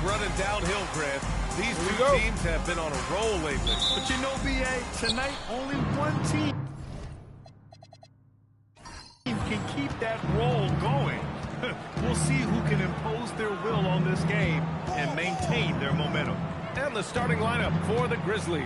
running downhill, Grant. These two teams have been on a roll lately. But you know, B.A., tonight only one team can keep that roll going. We'll see who can impose their will on this game and maintain their momentum. And the starting lineup for the Grizzlies.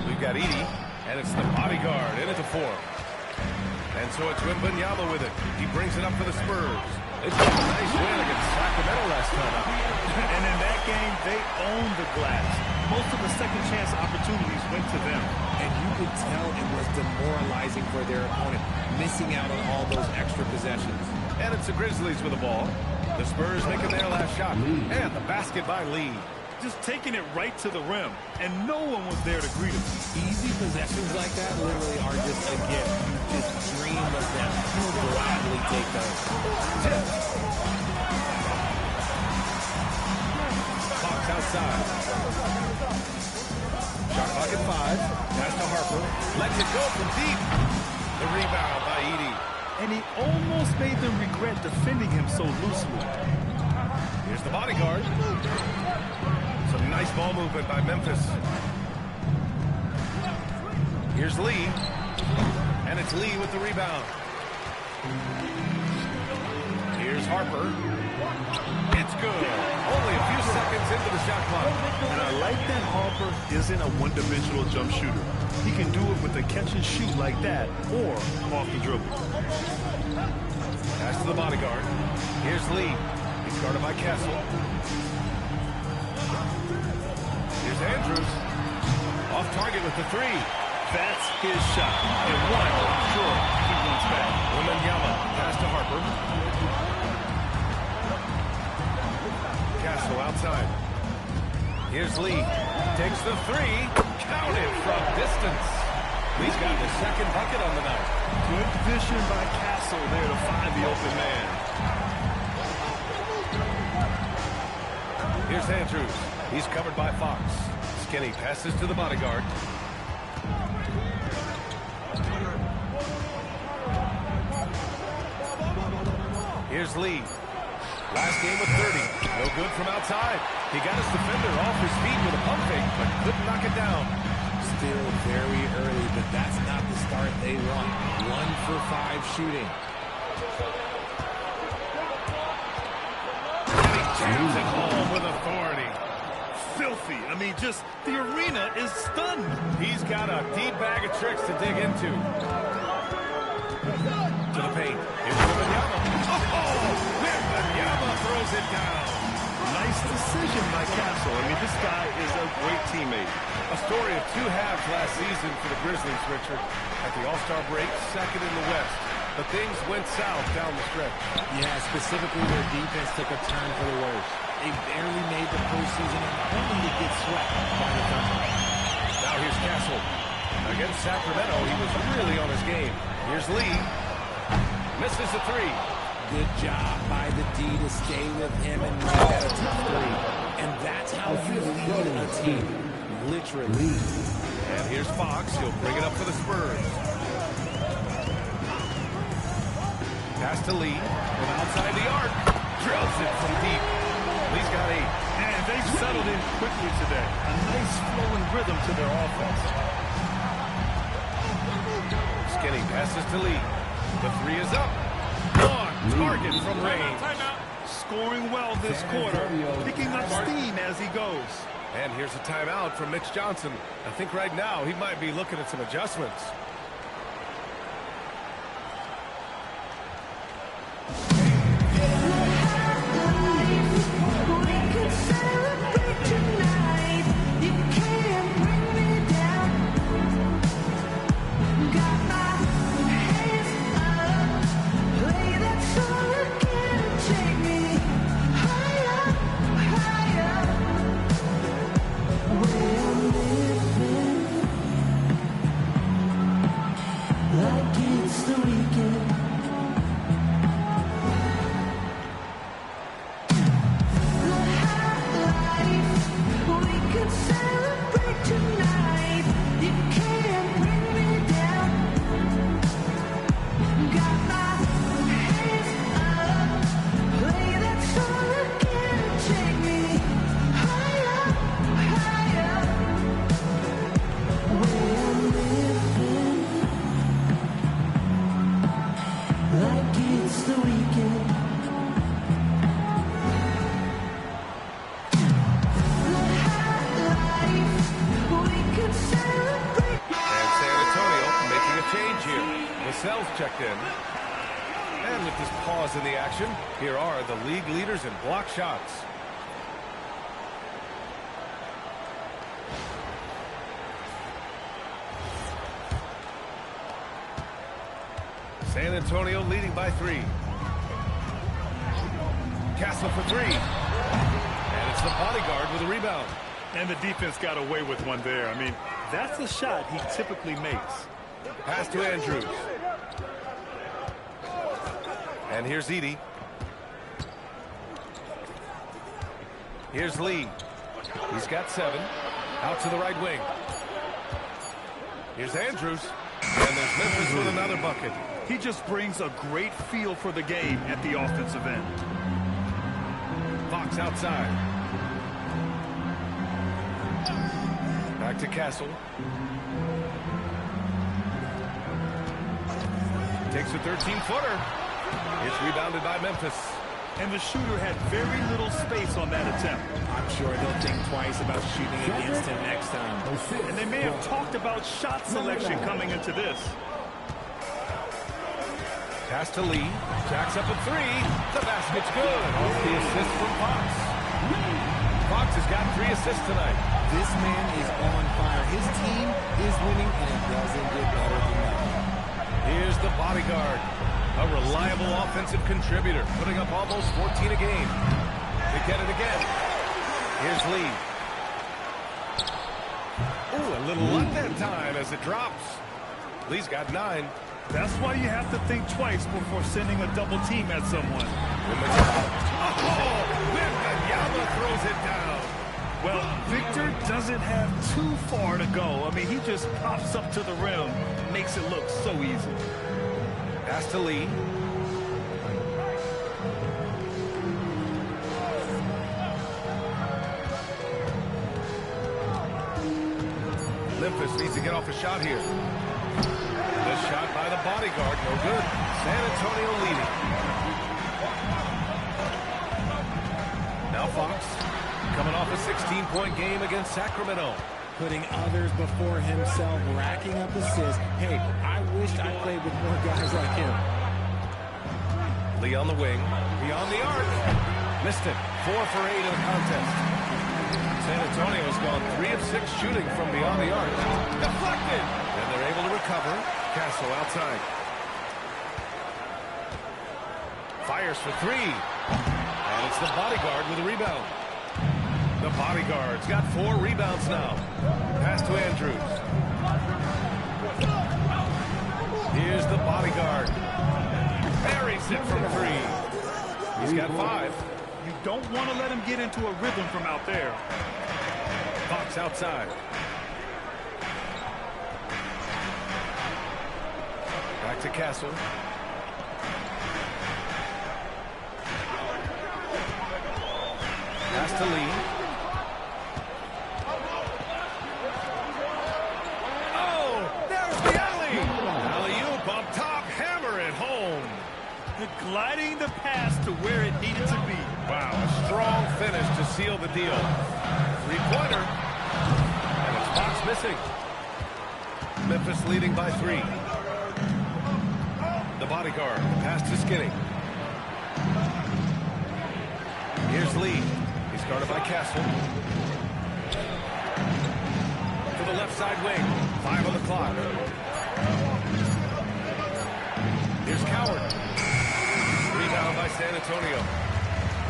We've got Edey, and it's the bodyguard in at the 4. And so it's Wembanyama with it. He brings it up for the Spurs. It's a nice win against Sacramento last time out. And in that game, they owned the glass. Most of the second chance opportunities went to them. And you could tell it was demoralizing for their opponent, missing out on all those extra possessions. And it's the Grizzlies with the ball. The Spurs making their last shot. And the basket by Lee. Just taking it right to the rim, and no one was there to greet him. Easy possessions like that literally are just a gift. You just dream of them. You'll gladly take those. Hawks outside. Shot clock at 5. Pass to Harper. Lets it go from deep. The rebound by Edey. And he almost made them regret defending him so loosely. Here's the bodyguard. Some nice ball movement by Memphis. Here's Lee. And it's Lee with the rebound. Here's Harper. It's good. Only a few seconds into the shot clock. And I like that Harper isn't a one-dimensional jump shooter. He can do it with a catch and shoot like that or off the dribble. Pass to the bodyguard. Here's Lee. He's guarded by Castle. Here's Andrews. Off target with the 3. That's his shot. And one, sure, he wants back. Wembanyama. Pass to Harper. Castle outside. Here's Lee. Takes the 3. Counted from distance. Lee's got the second bucket on the night. Good vision by Castle there to find the open man. Here's Andrews. He's covered by Fox. Skinny passes to the bodyguard. Here's Lee. Last game with 30. No good from outside. He got his defender off his feet with a pump fake, but couldn't knock it down. Still very early, but that's not the start they want. 1 for 5 shooting. And he jams it home with authority. Filthy. I mean, just the arena is stunned. He's got a deep bag of tricks to dig into. To the paint. Here's Wembanyama. Oh! Wembanyama throws it down. Nice decision by Castle. I mean, this guy is a great teammate. A story of 2 halves last season for the Grizzlies, Richard. At the All-Star break, second in the West. But things went south down the stretch. Yeah, specifically their defense took a turn for the worse. They barely made the postseason and only to get swept by the Thunder. Now here's Castle. Against Sacramento, he was really on his game. Here's Lee. Misses the 3. Good job by the D to stay with him and make that a tough 3. And that's how you lead a team. Literally. And here's Fox. He'll bring it up for the Spurs. Pass to Lee. From outside the arc. Drills it from deep. Lee's got 8. And they settled in quickly today. A nice flowing rhythm to their offense. Skinny passes to Lee. The 3 is up. On target from range. Scoring well this quarter. Picking up steam as he goes. And here's a timeout from Mitch Johnson. I think right now he might be looking at some adjustments. checked in. And with this pause in the action, here are the league leaders in block shots. San Antonio leading by 3. Castle for 3. And it's the bodyguard with a rebound. And the defense got away with one there. I mean, that's the shot he typically makes. Pass to Andrews. And here's Edie. Here's Lee. He's got 7. Out to the right wing. Here's Andrews. And there's Memphis with another bucket. He just brings a great feel for the game at the offensive end. Fox outside. Back to Castle. Takes a 13-footer. It's rebounded by Memphis. And the shooter had very little space on that attempt. I'm sure they'll think twice about shooting against him next time. And they may have talked about shot selection coming into this. Pass to Lee. Jacks up a 3. The basket's good. Off the assist from Fox. Fox has got 3 assists tonight. This man is on fire. His team is winning, and it doesn't get better than that. Here's the bodyguard. A reliable offensive contributor, putting up almost 14 a game. They get it again. Here's Lee. Ooh, a little luck that time as it drops. Lee's got 9. That's why you have to think twice before sending a double team at someone. Oh, Wembanyama throws it down. Well, Victor doesn't have too far to go. I mean, he just pops up to the rim, makes it look so easy. Pass to Lee. Memphis needs to get off a shot here. The shot by the bodyguard, no good. San Antonio leading. Now Fox, coming off a 16-point game against Sacramento. Putting others before himself, racking up assists. Hey, I wished I played with more guys like him. Lee on the wing, beyond the arc. Missed it, 4 for 8 in the contest. San Antonio's gone 3 of 6 shooting from beyond the arc. Deflected, and they're able to recover. Castle outside. Fires for 3. And it's the bodyguard with a rebound. The bodyguard's got 4 rebounds now. Pass to Andrews. Here's the bodyguard. Buries it from 3. He's got 5. You don't want to let him get into a rhythm from out there. Fox outside. Back to Castle. Pass to Lee. Alley-oop up top, hammer it home. Gliding the pass to where it needed to be. Wow, a strong finish to seal the deal. 3-pointer. And it's Fox missing. Memphis leading by 3. The bodyguard, pass to Skinny. Here's Lee. He's guarded by Castle. To the left side wing. 5 on the clock. Here's Coward. Rebound by San Antonio.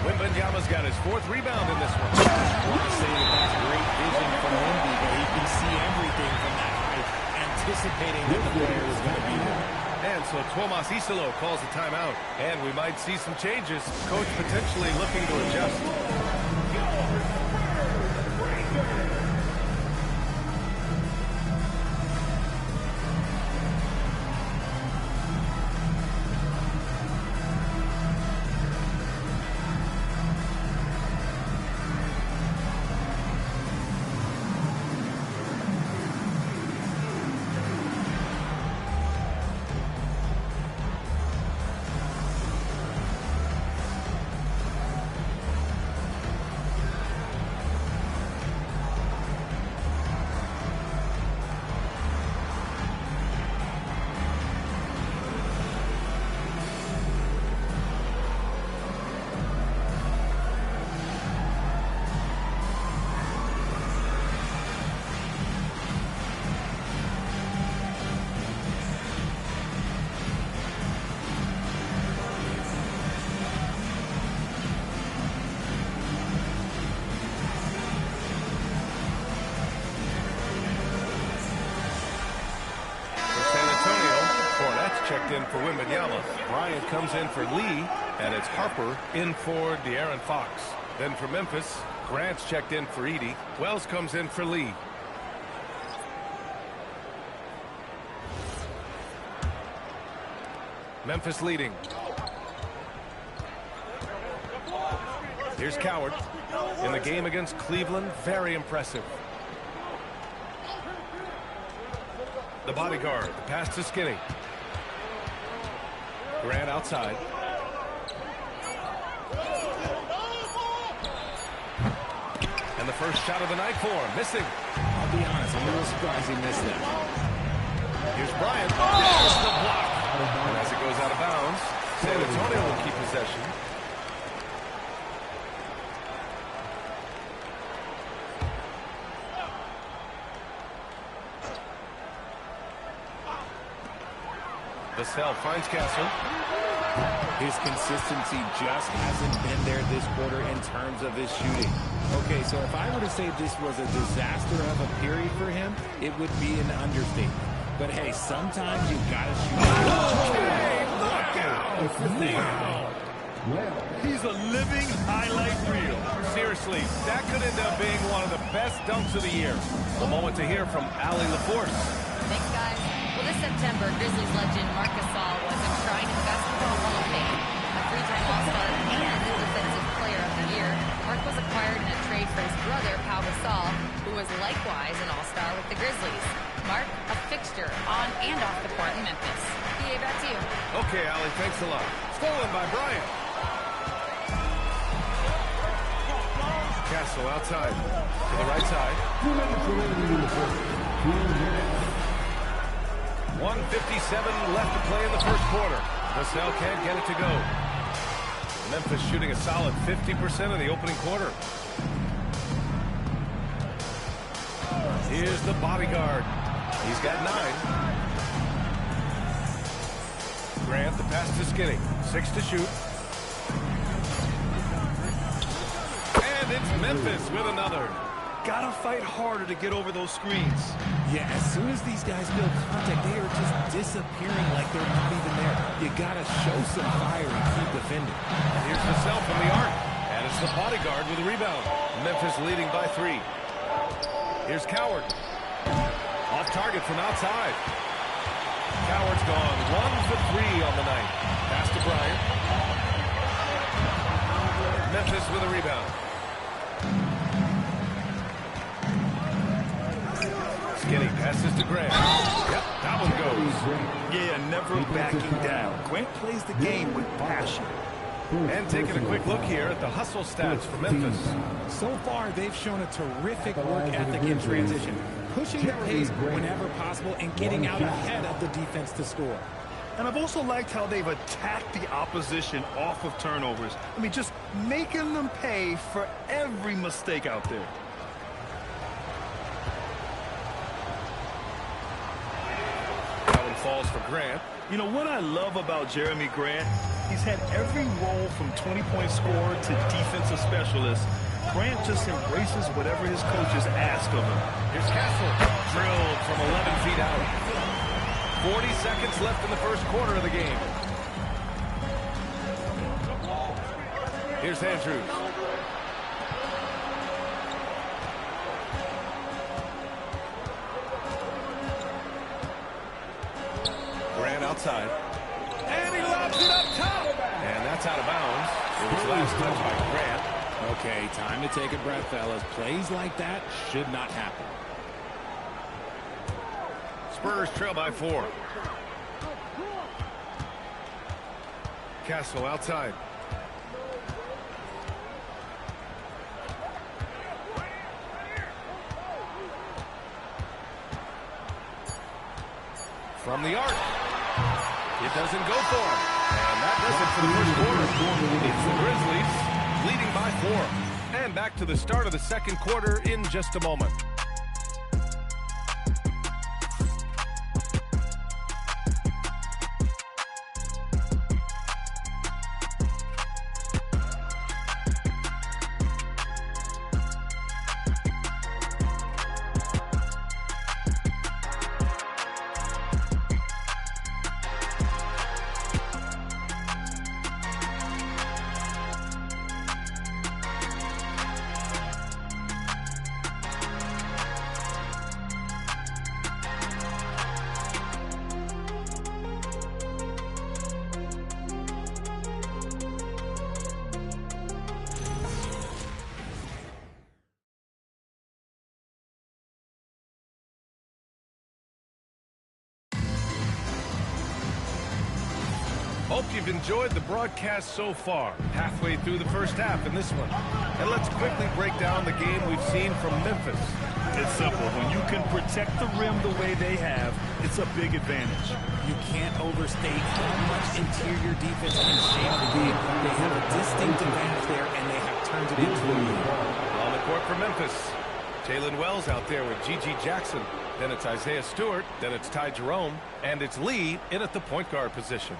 Wembanyama's got his 4th rebound in this one. I want to say that's great vision from Wemby, but he can see everything from that height, anticipating that the player is going to be there. And so Tomas Isolo calls a timeout. And we might see some changes. Coach potentially looking to adjust. checked in for Wembanyama. Bryant comes in for Lee, and it's Harper in for De'Aaron Fox. Then for Memphis, Grant's checked in for Edey. Wells comes in for Lee. Memphis leading. Here's Coward. In the game against Cleveland, very impressive. The bodyguard, the pass to Skinny. Grant outside. And the first shot of the night for him, missing. I'll be honest, I'm a little surprised he missed that. Here's Bryant. There's the block. And as it goes out of bounds, San Antonio will keep possession. Vassell finds Castle. His consistency just hasn't been there this quarter in terms of his shooting. Okay, so if I were to say this was a disaster of a period for him, it would be an understatement. But hey, sometimes you gotta shoot. Okay, look out! Now! He's a living highlight reel. Seriously, that could end up being one of the best dunks of the year. A moment to hear from Allie LaForce. Thanks, guys. Well, this September, Grizzlies legend Marc Gasol was enshrined in the Basketball Hall of Fame. A three-time All-Star and Defensive Player of the Year, Marc was acquired in a trade for his brother, Pau Gasol, who was likewise an All-Star with the Grizzlies. Marc, a fixture on and off the court in Memphis. PA, back to you. Okay, Allie, thanks a lot. Stolen by Bryant. Castle outside. To the right side. 1:57 left to play in the first quarter. Vassell can't get it to go. Memphis shooting a solid 50% of the opening quarter. Here's the bodyguard. He's got 9. Grant, the pass to Skinny. 6 to shoot. And it's Memphis with another. Gotta fight harder to get over those screens. Yeah, as soon as these guys feel contact, they are just disappearing like they're not even there. You gotta show some fire and keep defending. Here's Vassell from the arc. And it's the bodyguard with a rebound. Memphis leading by 3. Here's Coward. Off target from outside. Coward's gone 1 for 3 on the night. Pass to Bryant. Memphis with a rebound. Skinny passes to Grant. Yep, that one goes. Yeah, never backing down. Grant plays the game with passion. And taking a quick look here at the hustle stats for Memphis. So far, they've shown a terrific work ethic in transition, pushing the pace whenever possible and getting out ahead of the defense to score. And I've also liked how they've attacked the opposition off of turnovers. I mean, just making them pay for every mistake out there. That one falls for Grant. You know what I love about Jeremy Grant? He's had every role from 20-point scorer to defensive specialist. Grant just embraces whatever his coaches ask of him. Here's Castle. Drilled from 11 feet out. 40 seconds left in the first quarter of the game. Here's Andrews. Grant outside. And he lobs it up top. And that's out of bounds. It was last touched by Grant. Okay, time to take a breath, fellas. Plays like that should not happen. Spurs trail by 4. Castle outside. From the arc. It doesn't go for him. And that does it for the first quarter. It's the Grizzlies leading by 4. And back to the start of the second quarter in just a moment. Hope you've enjoyed the broadcast so far. Halfway through the first half in this one. And let's quickly break down the game we've seen from Memphis. It's simple. When you can protect the rim the way they have, it's a big advantage. You can't overstate how much interior defense can shape the game. They have a distinct advantage there, and they have turned it into a lead. On the court for Memphis, Jalen Wells out there with G.G. Jackson. Then it's Isaiah Stewart. Then it's Ty Jerome. And it's Lee in at the point guard position.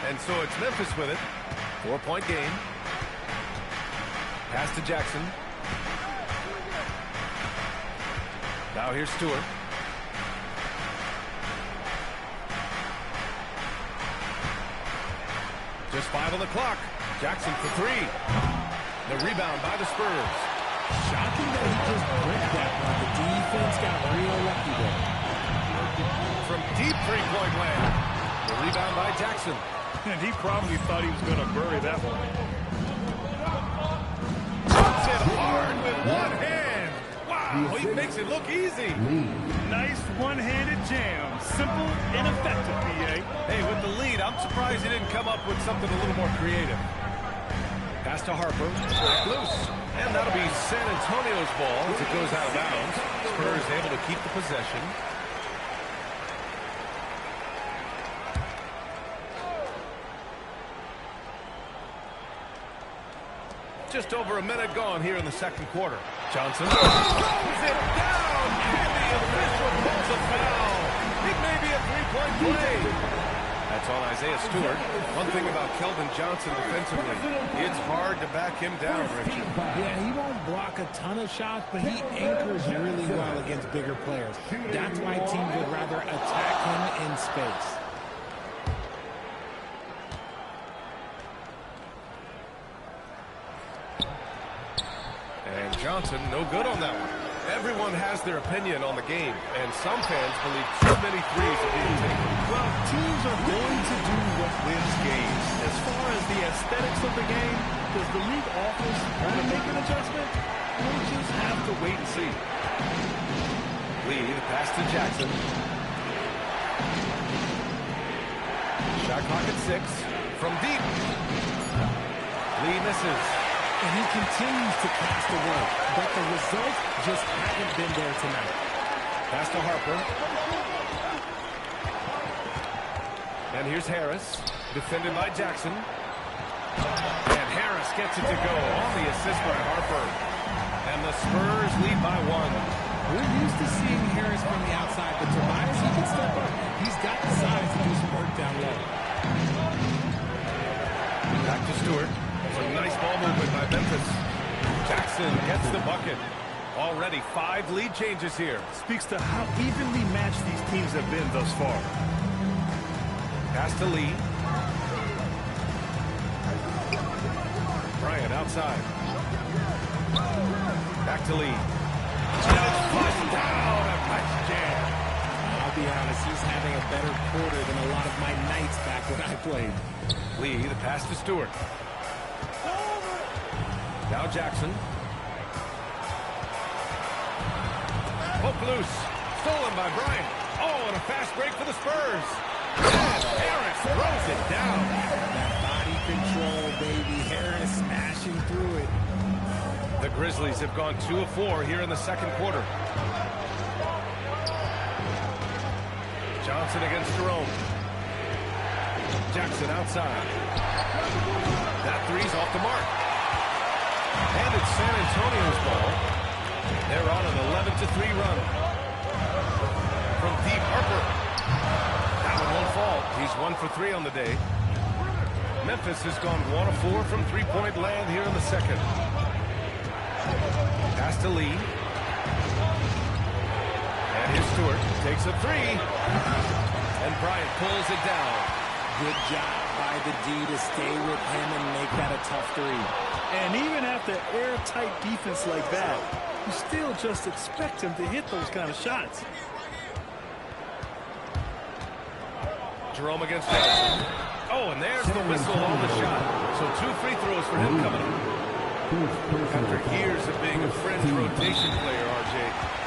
And so it's Memphis with it. 4-point game. Pass to Jackson. Now here's Stewart. Just 5 on the clock. Jackson for 3. The rebound by the Spurs. Shocking that he just bricked that one. The defense got real lucky there. From deep three-point land. The rebound by Jackson. And he probably thought he was going to bury that one. Puts it hard with one hand. Wow, he makes it look easy. Nice one-handed jam. Simple and effective, B.A. Hey, with the lead, I'm surprised he didn't come up with something a little more creative. Pass to Harper. Back loose. And that'll be San Antonio's ball as it goes out of bounds. Spurs able to keep the possession. Just over a minute gone here in the second quarter. Johnson throws it down, and the official calls a foul. It may be a three-point play. That's on Isaiah Stewart. One thing about Keldon Johnson defensively, it's hard to back him down, Richard. Yeah, he won't block a ton of shots, but he anchors really well against bigger players. That's why teams would rather attack him in space. And Johnson, no good on that one. Everyone has their opinion on the game, and some fans believe too many threes are being taken. Well, teams are going to do what wins games. As far as the aesthetics of the game, does the league office want to make an adjustment? We'll just have to wait and see. Lee, the pass to Jackson. Shot clock at 6. From deep. Lee misses. And he continues to cast away, but the results just haven't been there tonight. Pass to Harper. And here's Harris, defended by Jackson. And Harris gets it to go on the assist by Harper. And the Spurs lead by 1. We're used to seeing Harris from the outside, but Tobias, he can step up. He's got the size to do some work down low. Back to Stewart. Some nice ball movement by Memphis. Jackson gets the bucket. Already 5 lead changes here. Speaks to how evenly matched these teams have been thus far. Pass to Lee. Bryant outside. Back to Lee. And it's flushed down. A nice jam. I'll be honest, he's having a better quarter than a lot of my nights back when I played. Lee, the pass to Stewart. Now Jackson. Poke loose. Stolen by Bryant. Oh, and a fast break for the Spurs. And Harris throws it down. That body control, baby. Harris smashing through it. The Grizzlies have gone 2 of 4 here in the second quarter. Johnson against Jerome. Jackson outside. That three's off the mark. And it's San Antonio's ball. They're on an 11-3 run. From deep, Harper. That one won't fall. He's 1 for 3 on the day. Memphis has gone 1 of 4 from three-point land here in the second. Pass to Lee. And here's Stewart. Takes a 3. And Bryant pulls it down. Good job by the D to stay with him and make that a tough 3. And even after airtight defense like that, you still just expect him to hit those kind of shots. Jerome against Johnson. Oh, and there's the whistle on the shot. So 2 free throws for him coming up. After years of being a fringe rotation player, RJ,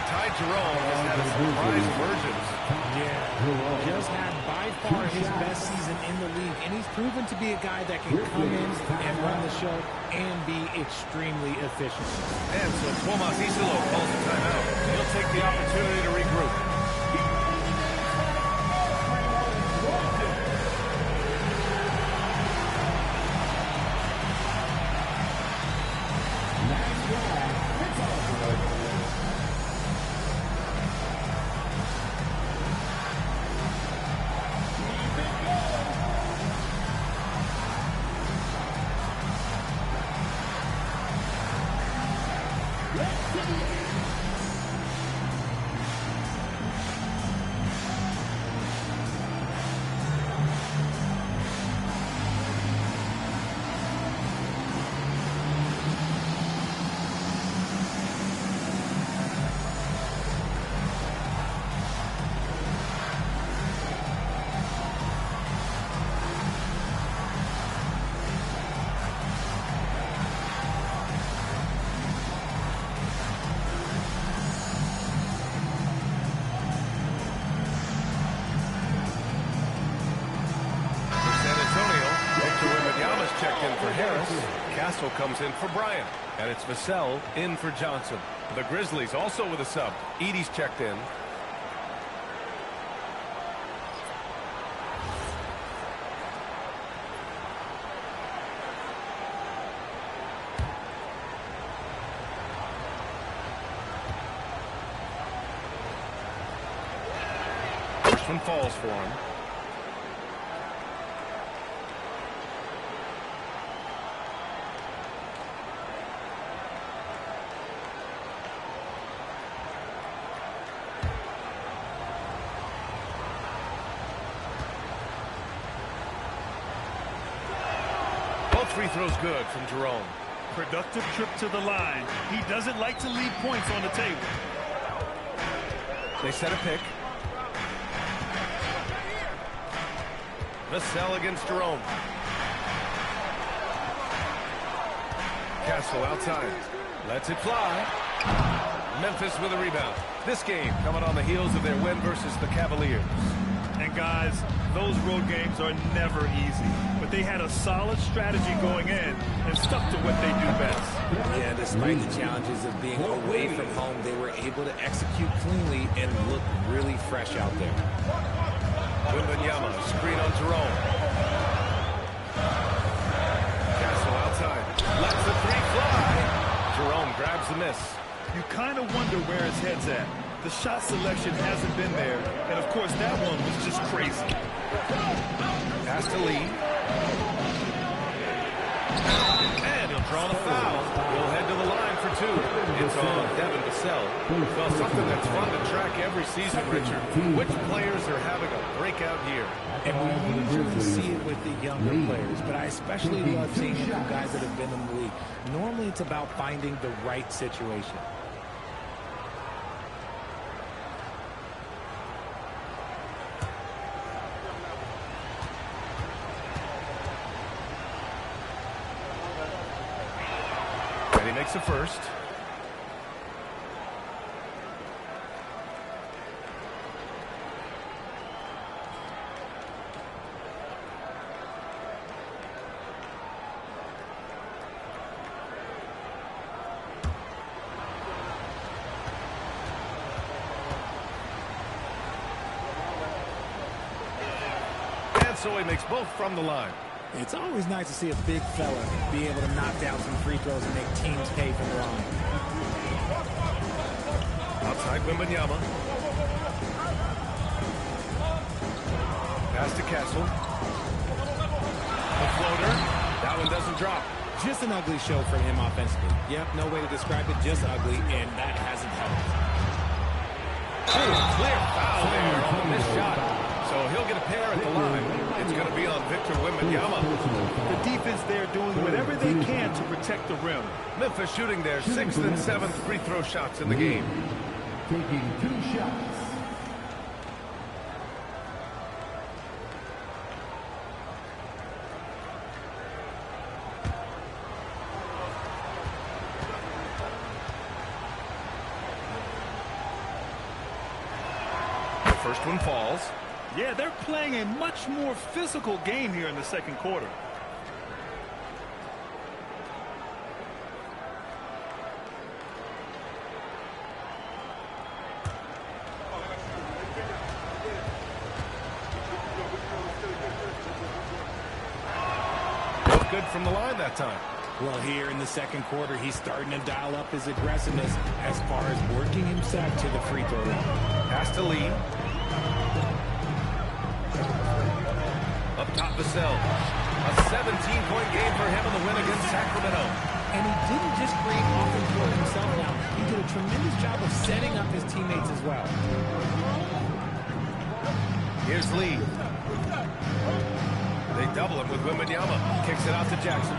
Ty Jerome has had a surprise emergence. Yeah, just had by far his best season in the league, and he's proven to be a guy that can come in and run the show and be extremely efficient. And so Tomas Isilo calls a timeout. He'll take the opportunity to regroup. Checked in for Harris. Castle comes in for Bryant. And it's Vassell in for Johnson. The Grizzlies also with a sub. Edie's checked in. First one falls for him. Free throws good from Jerome. Productive trip to the line. He doesn't like to leave points on the table. They set a pick. Vassell against Jerome. Castle outside. Lets it fly. Memphis with a rebound. This game coming on the heels of their win versus the Cavaliers. And guys, those road games are never easy. But they had a solid strategy going in and stuck to what they do best. Yeah, despite the challenges of being away from home, they were able to execute cleanly and look really fresh out there. Wembanyama, screen on Jerome. Castle outside. Lets the three fly. Jerome grabs the miss. You kind of wonder where his head's at. The shot selection hasn't been there, and of course that one was just crazy. Pass to Lee. And he'll draw the foul. He'll head to the line for two. It's on Devin Vassell. Well, something that's fun to track every season, Richard. Which players are having a breakout year? And we usually see it with the younger players, but I especially love seeing it from guys that have been in the league. Normally it's about finding the right situation. Makes the first. And so he makes both from the line. It's always nice to see a big fella be able to knock down some free throws and make teams pay for the line. Outside Wembanyama. Pass to Castle. The floater. That one doesn't drop. Just an ugly show for him offensively. Yep, no way to describe it, just ugly, and that hasn't helped. Oh, clear foul there on the missed shot. So he'll get a pair at the line. It's going to be on Victor Wembanyama. The defense there doing whatever they can to protect the rim. Memphis shooting their 6th and 7th free throw shots in the game. Taking 2 shots. first one falls. Yeah, they're playing a much more physical game here in the second quarter. Good from the line that time. Well, here in the second quarter, he's starting to dial up his aggressiveness as far as working himself to the free throw line. Pass to Lee. Up top, Vassell. A 17-point game for him in the win against Sacramento. And he didn't just create offense for himself now. He did a tremendous job of setting up his teammates as well. Here's Lee. They double him with Wembanyama. Kicks it out to Jackson.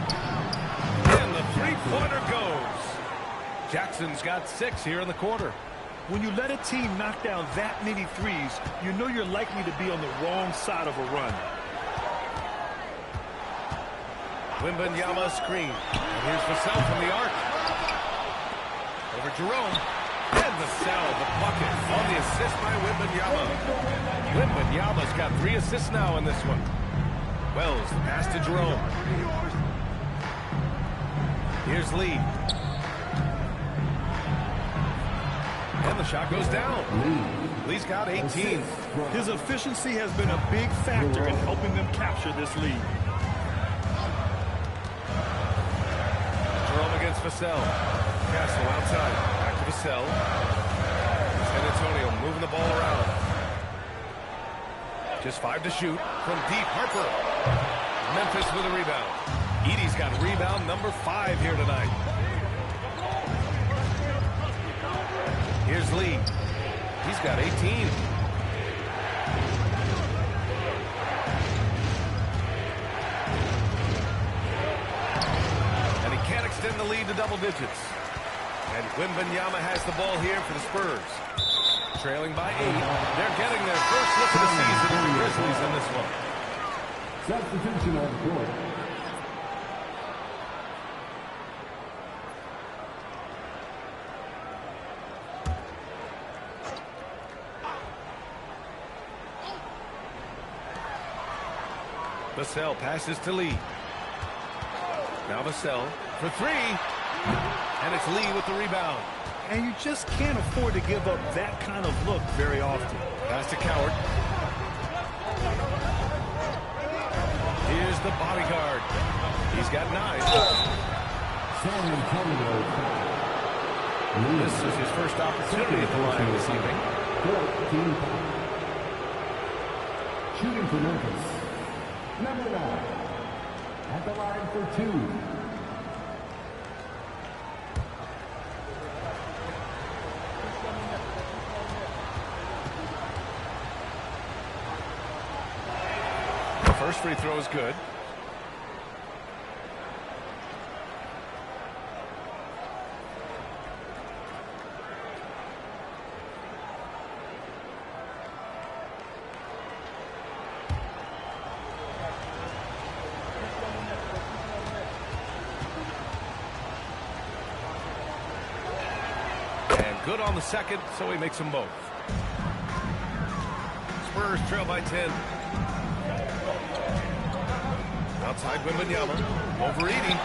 And the three-pointer goes. Jackson's got 6 here in the quarter. When you let a team knock down that many threes, you know you're likely to be on the wrong side of a run. Wembanyama screen. And here's Vassell from the arc. Over Jerome. And Vassell, the bucket on the assist by Wembanyama. Wembanyama's got 3 assists now in this one. Wells, the pass to Jerome. Here's Lee. And the shot goes down. Lee's got 18. His efficiency has been a big factor in helping them capture this lead. Jerome against Vassell. Castle outside. Back to Vassell. San Antonio moving the ball around. Just 5 to shoot from deep. Harper. Memphis with a rebound. Edey's got rebound number 5 here tonight. Here's Lee. He's got 18. And he can't extend the lead to double digits. And Wembanyama has the ball here for the Spurs. Trailing by 8. They're getting their first look of the season at the Grizzlies in this one. Substitution on the court. Vassell passes to Lee. Now Vassell for 3. And it's Lee with the rebound. And you just can't afford to give up that kind of look very often. Pass to Coward. Here's the bodyguard. He's got 9. San Antonio. This is his first opportunity at the line this evening. 14 points. Shooting for Memphis. Number 9. At the line for 2. First free throw is good. And good on the second, so he makes them both. Spurs trail by 10. Outside Wembanyama. Over Edey.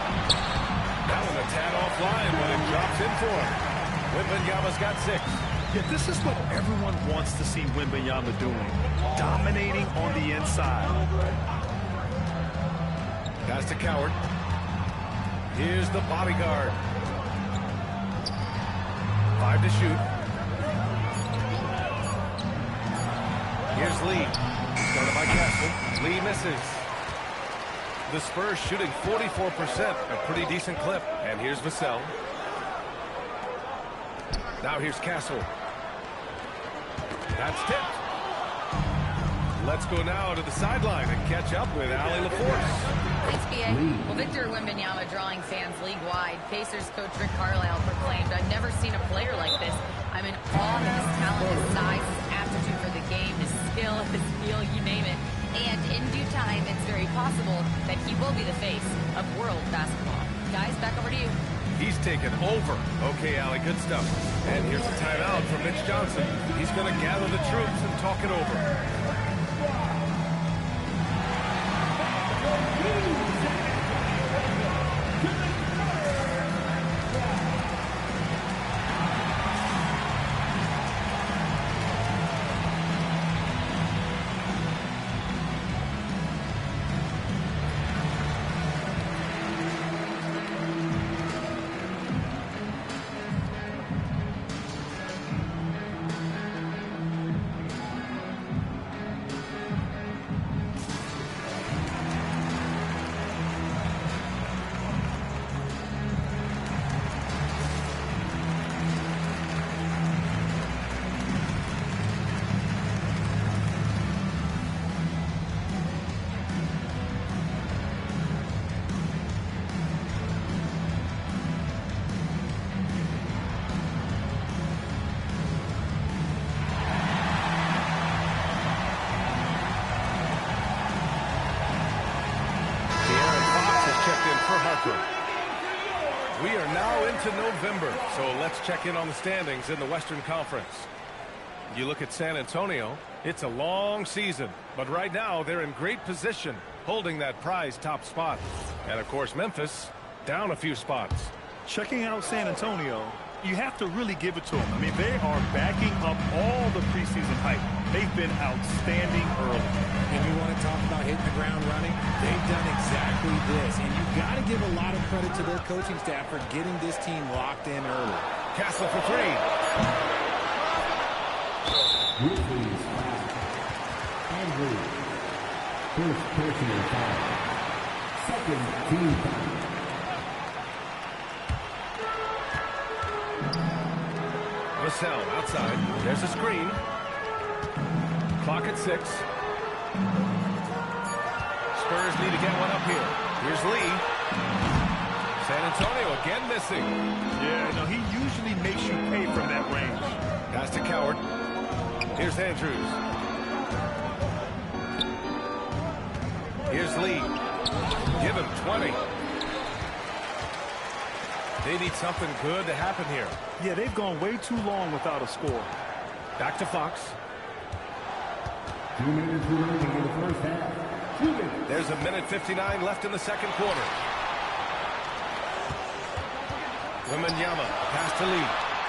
That was a tad offline, but it drops in for him. Wembanyama's got 6. Yeah, this is what everyone wants to see Wembanyama doing. Dominating on the inside. Pass to Coward. Here's the bodyguard. 5 to shoot. Here's Lee. Started by Castle. Lee misses. The Spurs shooting 44%, a pretty decent clip. And here's Vassell. Now here's Castle. That's tipped. Let's go now to the sideline and catch up with Allie LaForce. Thanks, B.A. Well, Victor Wembanyama drawing fans league-wide. Pacers coach Rick Carlisle proclaimed, "I've never seen a player like this. I'm in awe of his talent, his size, his aptitude for the game, his skill, his feel, you name it. And in due time, it's very possible that he will be the face of world basketball." Guys, back over to you. He's taken over. Okay, Allie, good stuff. And here's a timeout from Mitch Johnson. He's going to gather the troops and talk it over. We are now into November, so let's check in on the standings in the Western Conference. You look at San Antonio, it's a long season, but right now they're in great position, holding that prized top spot. And of course, Memphis, down a few spots. Checking out San Antonio, you have to really give it to them. I mean, they are backing up all the preseason hype. They've been outstanding early. And you want to talk about hitting the ground running? They've done exactly this. And you've got to give a lot of credit to their coaching staff for getting this team locked in early. Castle for three. Grizzlies foul. Andrew. First personal foul. Second team foul. Vassell outside. There's a screen. Clock at 6. Spurs need to get one up here. Here's Lee. San Antonio again missing. Yeah, no, he usually makes you pay from that range. Pass to Coward. Here's Andrews. Here's Lee. Give him 20. They need something good to happen here. Yeah, they've gone way too long without a score. Back to Fox. 2 minutes remaining in the first half. 2 minutes. There's a minute 59 left in the second quarter. Wembanyama, pass to Lee.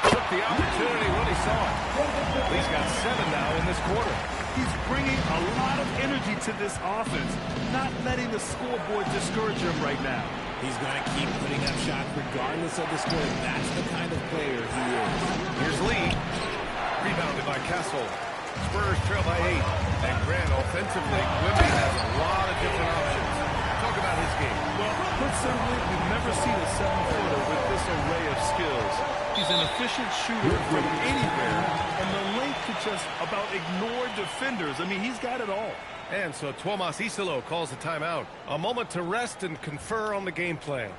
Took the opportunity when he saw it. Lee's got 7 now in this quarter. He's bringing a lot of energy to this offense, not letting the scoreboard discourage him right now. He's going to keep putting up shots regardless of the score. That's the kind of player he is. Here's Lee. Rebounded by Castle. Spurs trail by 8. And Grant offensively, Wemby has a lot of different options. Talk about his game. Well, put simply, we've never seen a 7-footer with this array of skills. He's an efficient shooter from anywhere, and the length to just about ignore defenders. I mean, he's got it all. And so Tuomas Isalo calls a timeout. A moment to rest and confer on the game plan.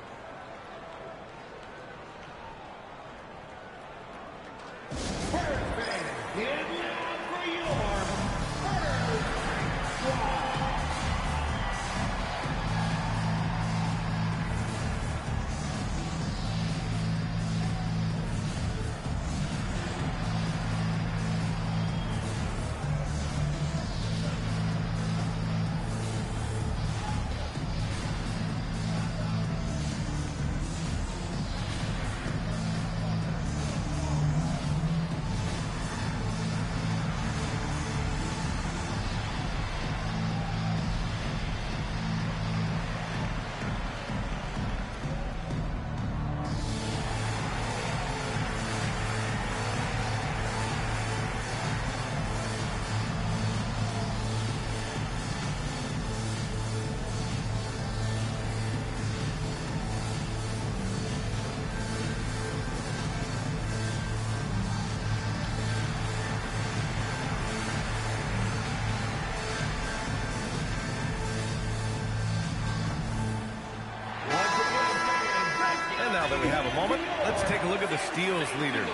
Now that we have a moment, let's take a look at the steals leaders.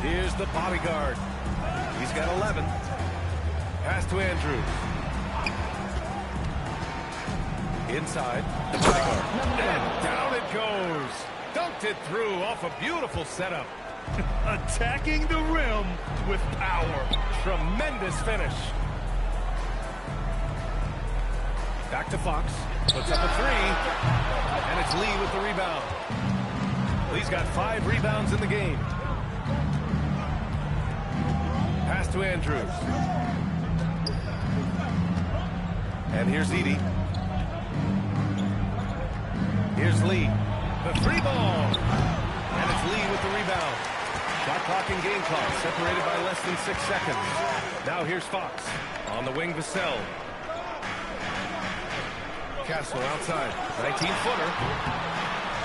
Here's the bodyguard. He's got 11. Pass to Andrews. Inside, the bodyguard. And down it goes. Dunked it through off a beautiful setup. Attacking the rim with power. Tremendous finish. Back to Fox. Puts up a three. And it's Lee with the rebound. Lee's got 5 rebounds in the game. Pass to Andrews. And here's Edie. Here's Lee. The 3 ball. And it's Lee with the rebound. Shot clock and game clock separated by less than 6 seconds. Now here's Fox. On the wing, Vassell. Castle outside. 19-footer.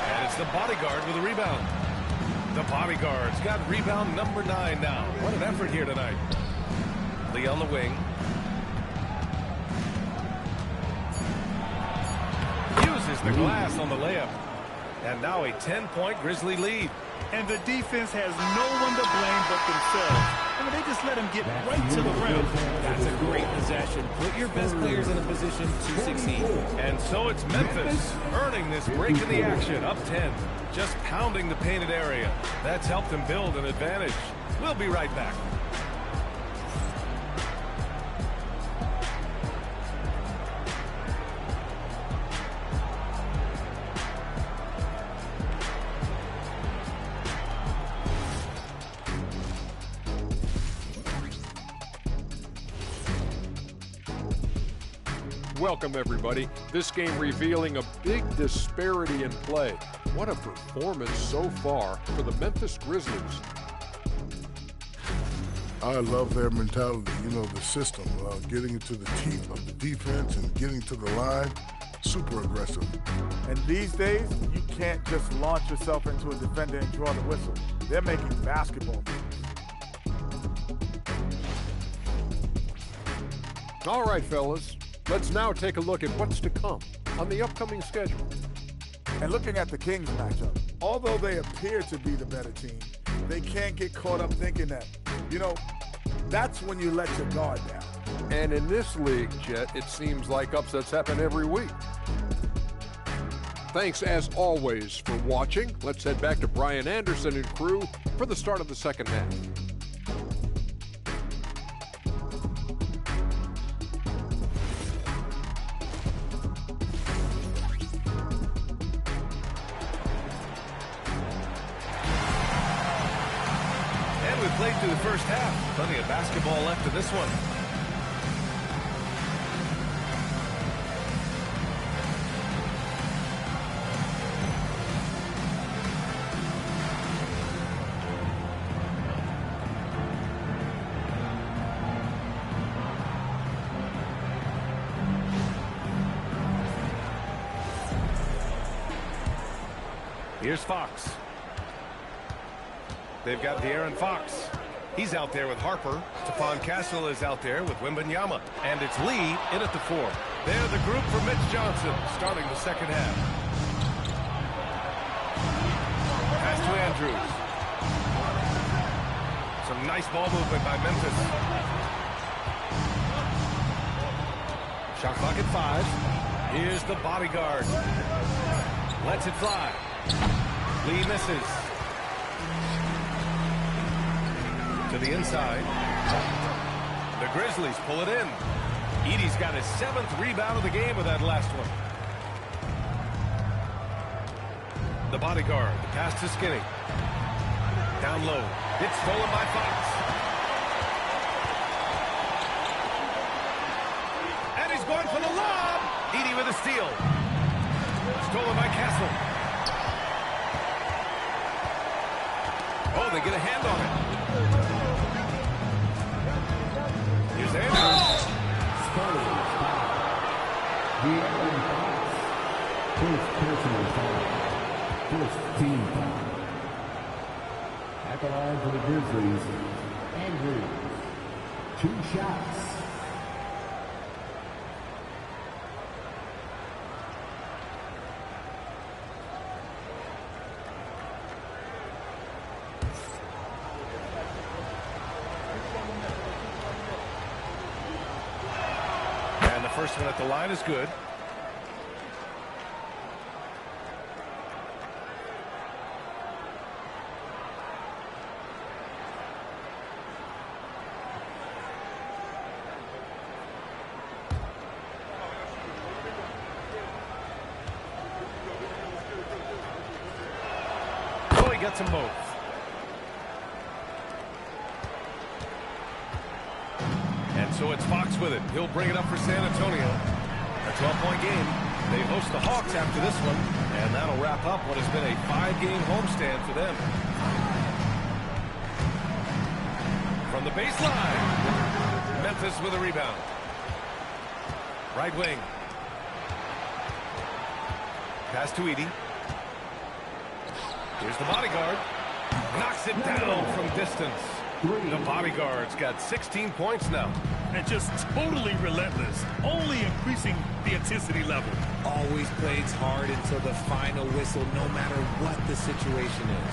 And it's the bodyguard with a rebound. The bodyguard's got rebound number 9 now. What an effort here tonight. Lee on the wing. Uses the glass on the layup. And now a 10-point Grizzly lead. And the defense has no one to blame but themselves. I mean, they just let him get right to the rim. That's a great possession. Put your best players in a position to succeed. And so it's Memphis earning this break in the action, up 10. Just pounding the painted area. That's helped them build an advantage. We'll be right back. Welcome, everybody. This game revealing a big disparity in play. What a performance so far for the Memphis Grizzlies. I love their mentality, the system, getting into the teeth of the defense and getting to the line, super aggressive. And these days, you can't just launch yourself into a defender and draw the whistle. They're making basketball moves. All right, fellas. Let's now take a look at what's to come on the upcoming schedule. And looking at the Kings matchup, although they appear to be the better team, they can't get caught up thinking that, that's when you let your guard down. And in this league, Jet, it seems like upsets happen every week. Thanks, as always, for watching. Let's head back to Brian Anderson and crew for the start of the second half. Played through the first half. Plenty of basketball left in this one. Here's Fox. They've got De'Aaron Fox. He's out there with Harper. Stephon Castle is out there with Wembanyama. And it's Lee in at the 4. They're the group for Mitch Johnson starting the second half. Pass to Andrews. Some nice ball movement by Memphis. Shot clock at 5. Here's the bodyguard. Lets it fly. Lee misses. To the inside. The Grizzlies pull it in. Edie's got his 7th rebound of the game with that last one. The bodyguard. The pass to Skinny. Down low. It's stolen by Fox. And he's going for the lob. Edie with a steal. Stolen by Castle. Oh, they get a hand on it. Here's Andrews. First personal foul. First team foul. At the line for the Grizzlies, Andrews. 2 shots. first one at the line is good. Oh, he gets them both. So it's Fox with it. He'll bring it up for San Antonio. A 12-point game. They host the Hawks after this one, and that'll wrap up what has been a 5-game homestand for them. From the baseline, Memphis with a rebound. Right wing. Pass to Edey. Here's the bodyguard. Knocks it down from distance. The bodyguard's got 16 points now. And just totally relentless, only increasing the intensity level. Always plays hard until the final whistle, no matter what the situation is.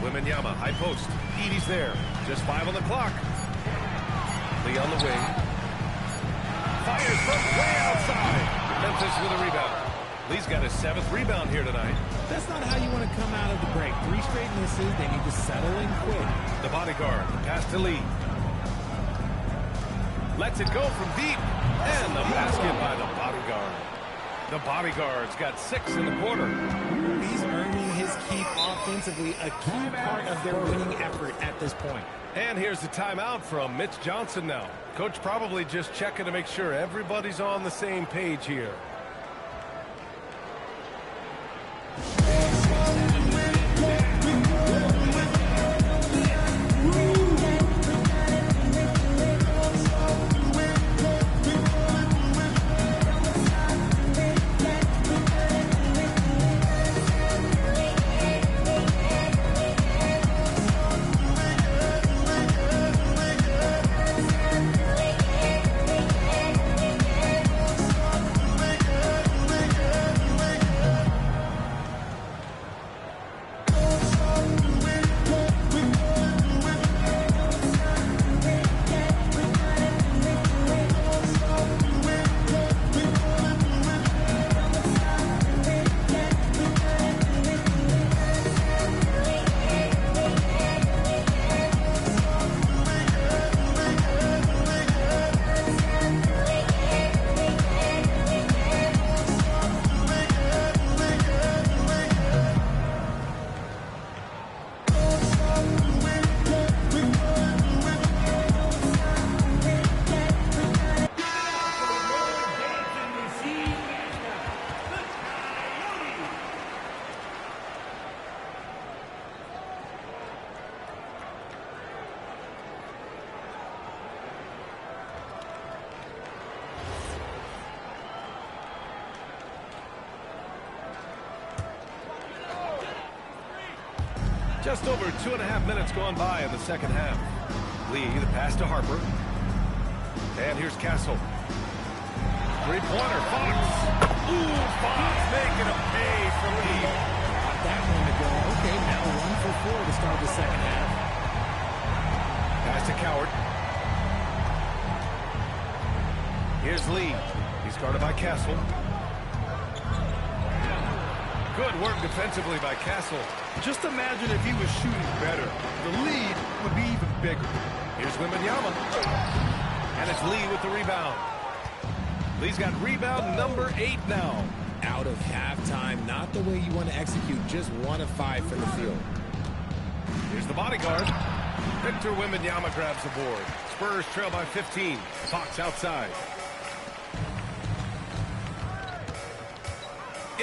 Wembanyama, high post. Edey's there. Just 5 on the clock. Lee on the wing. Fires from way outside. Memphis with a rebound. Lee's got his 7th rebound here tonight. That's not how you want to come out of the break. 3 straight misses. They need to settle in quick. The bodyguard, pass to Lee. Lets it go from deep. And the basket by the bodyguard. The bodyguard's got 6 in the quarter. He's earning his keep offensively, a key part of their winning effort at this point. And here's the timeout from Mitch Johnson now. Coach probably just checking to make sure everybody's on the same page here. Just over 2.5 minutes gone by in the second half. Lee, the pass to Harper. And here's Castle. Three-pointer, Fox. Ooh, Fox making a pay for Lee. Got that one to go. Okay, now 1 for 4 to start the second half. Pass to Coward. Here's Lee. He's guarded by Castle. Good work defensively by Castle. Just imagine if he was shooting better. The lead would be even bigger. Here's Wembanyama. And it's Lee with the rebound. Lee's got rebound number 8 now. Out of halftime, not the way you want to execute. Just 1 of 5 from the field. Here's the bodyguard. Victor Wembanyama grabs the board. Spurs trail by 15. Fox outside.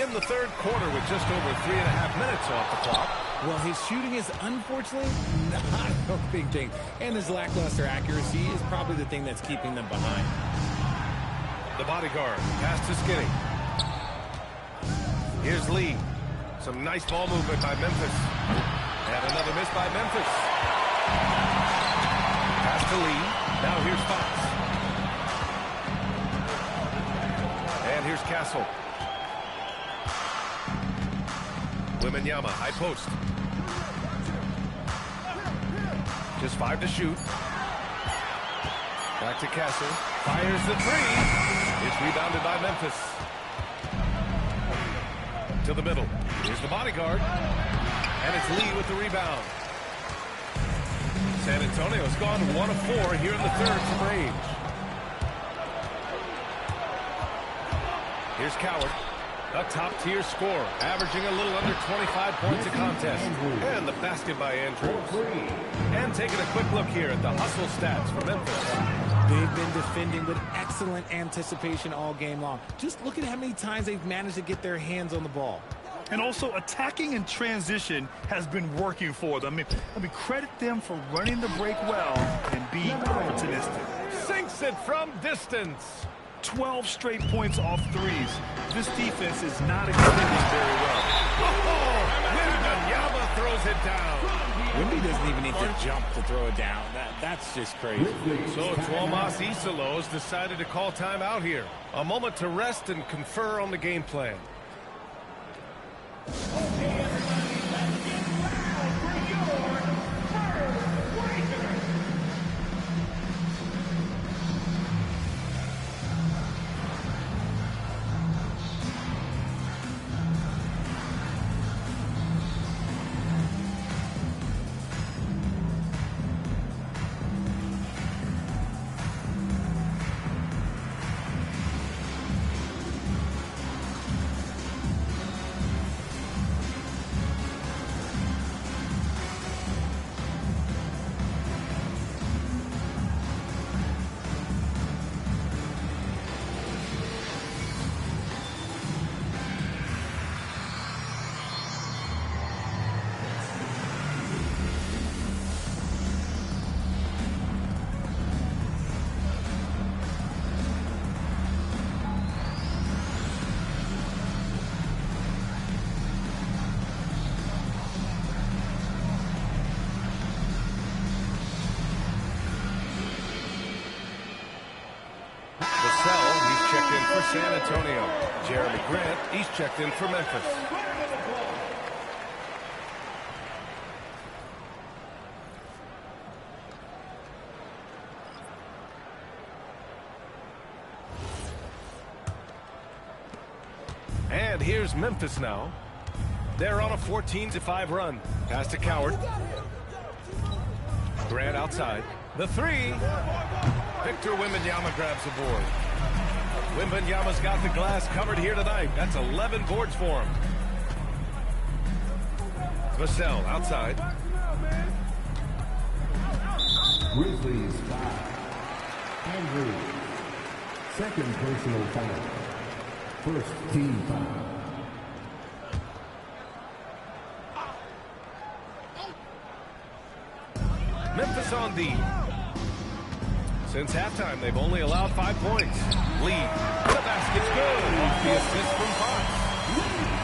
In the third quarter with just over 3.5 minutes off the clock. Well, his shooting is unfortunately not a big thing. And his lackluster accuracy is probably the thing that's keeping them behind. The bodyguard, pass to Skinny. Here's Lee. Some nice ball movement by Memphis. And another miss by Memphis. Pass to Lee. Now here's Fox. And here's Castle. Wembanyama, high post. Just 5 to shoot. Back to Castle. Fires the three. It's rebounded by Memphis. To the middle. Here's the bodyguard. And it's Lee with the rebound. San Antonio's gone 1 of 4 here in the third from range. Here's Coward. A top-tier scorer, averaging a little under 25 points a contest. And the basket by Andrews. And taking a quick look here at the hustle stats for Memphis. They've been defending with excellent anticipation all game long. Just look at how many times they've managed to get their hands on the ball. And also, attacking in transition has been working for them. I mean, credit them for running the break well and being opportunistic. Sinks it from distance. 12 straight points off threes. This defense is not extending very well. Wembanyama throws it down. Wemby doesn't even need to jump to throw it down. That's just crazy. So Tuomas Isalos decided to call timeout here. A moment to rest and confer on the game plan. For San Antonio. Jeremy Grant, he's checked in for Memphis. And here's Memphis now. They're on a 14-5 run. Pass to Coward. Grant outside. The three. Victor Wembanyama grabs the board. Wembanyama's got the glass covered here tonight. That's 11 boards for him. Vassell outside. Grizzlies foul. Andrews. Second personal foul. First team foul. Memphis on D. Since halftime, they've only allowed 5 points. Lee, the basket's good. Off the assist from Fox.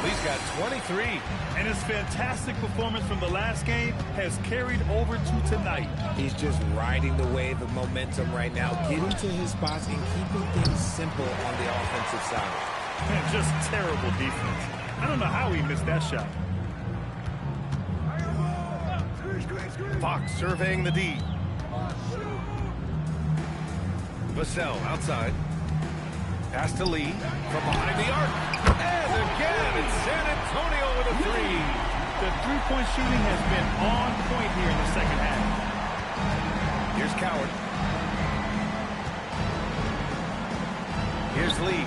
Lee's got 23. And his fantastic performance from the last game has carried over to tonight. He's just riding the wave of momentum right now, getting to his spots and keeping things simple on the offensive side. Man, just terrible defense. I don't know how he missed that shot. Fox surveying the D. Vassell outside. Pass to Lee from behind the arc. And again, it's San Antonio with a three. The three-point shooting has been on point here in the second half. Here's Coward. Here's Lee.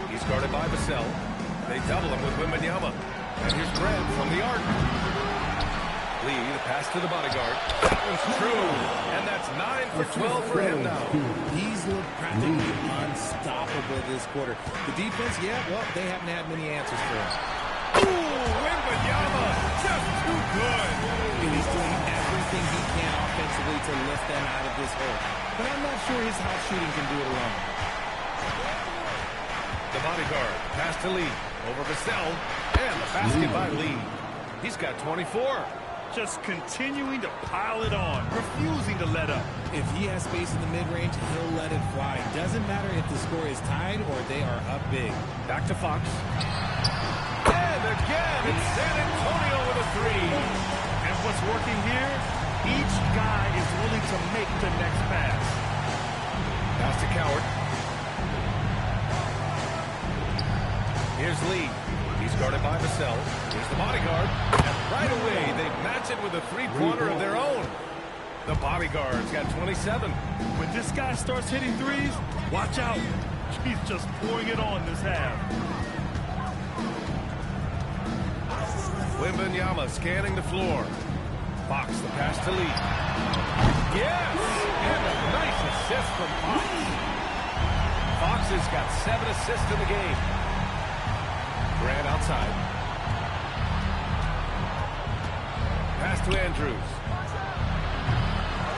He's guarded by Vassell. They double him with Wembanyama. And here's Grant from the arc. Lee, the pass to the bodyguard. That one's true. And that's 9 for 12 for him now. He's looked practically unstoppable this quarter. The defense, yeah, well, they haven't had many answers for him. Ooh, Wembanyama, just too good. And he's doing everything he can offensively to lift them out of this hole. But I'm not sure his hot shooting can do it alone. The bodyguard, pass to Lee. Over Vassell. And the basket by Lee. He's got 24. Just continuing to pile it on, refusing to let up. If he has space in the mid-range, he'll let it fly. Doesn't matter if the score is tied or they are up big. Back to Fox. And again, it's San Antonio with a three. And what's working here? Each guy is willing to make the next pass. Pass to Coward. Here's Lee. He's guarded by Vassell. Here's the bodyguard. And right away, they match it with a three-pointer of their own. The bodyguard's got 27. When this guy starts hitting threes, watch out. He's just pouring it on this half. Wembanyama scanning the floor. Fox the pass to Lee. Yes! And a nice assist from Fox. Fox has got 7 assists in the game. Grant outside. Pass to Andrews.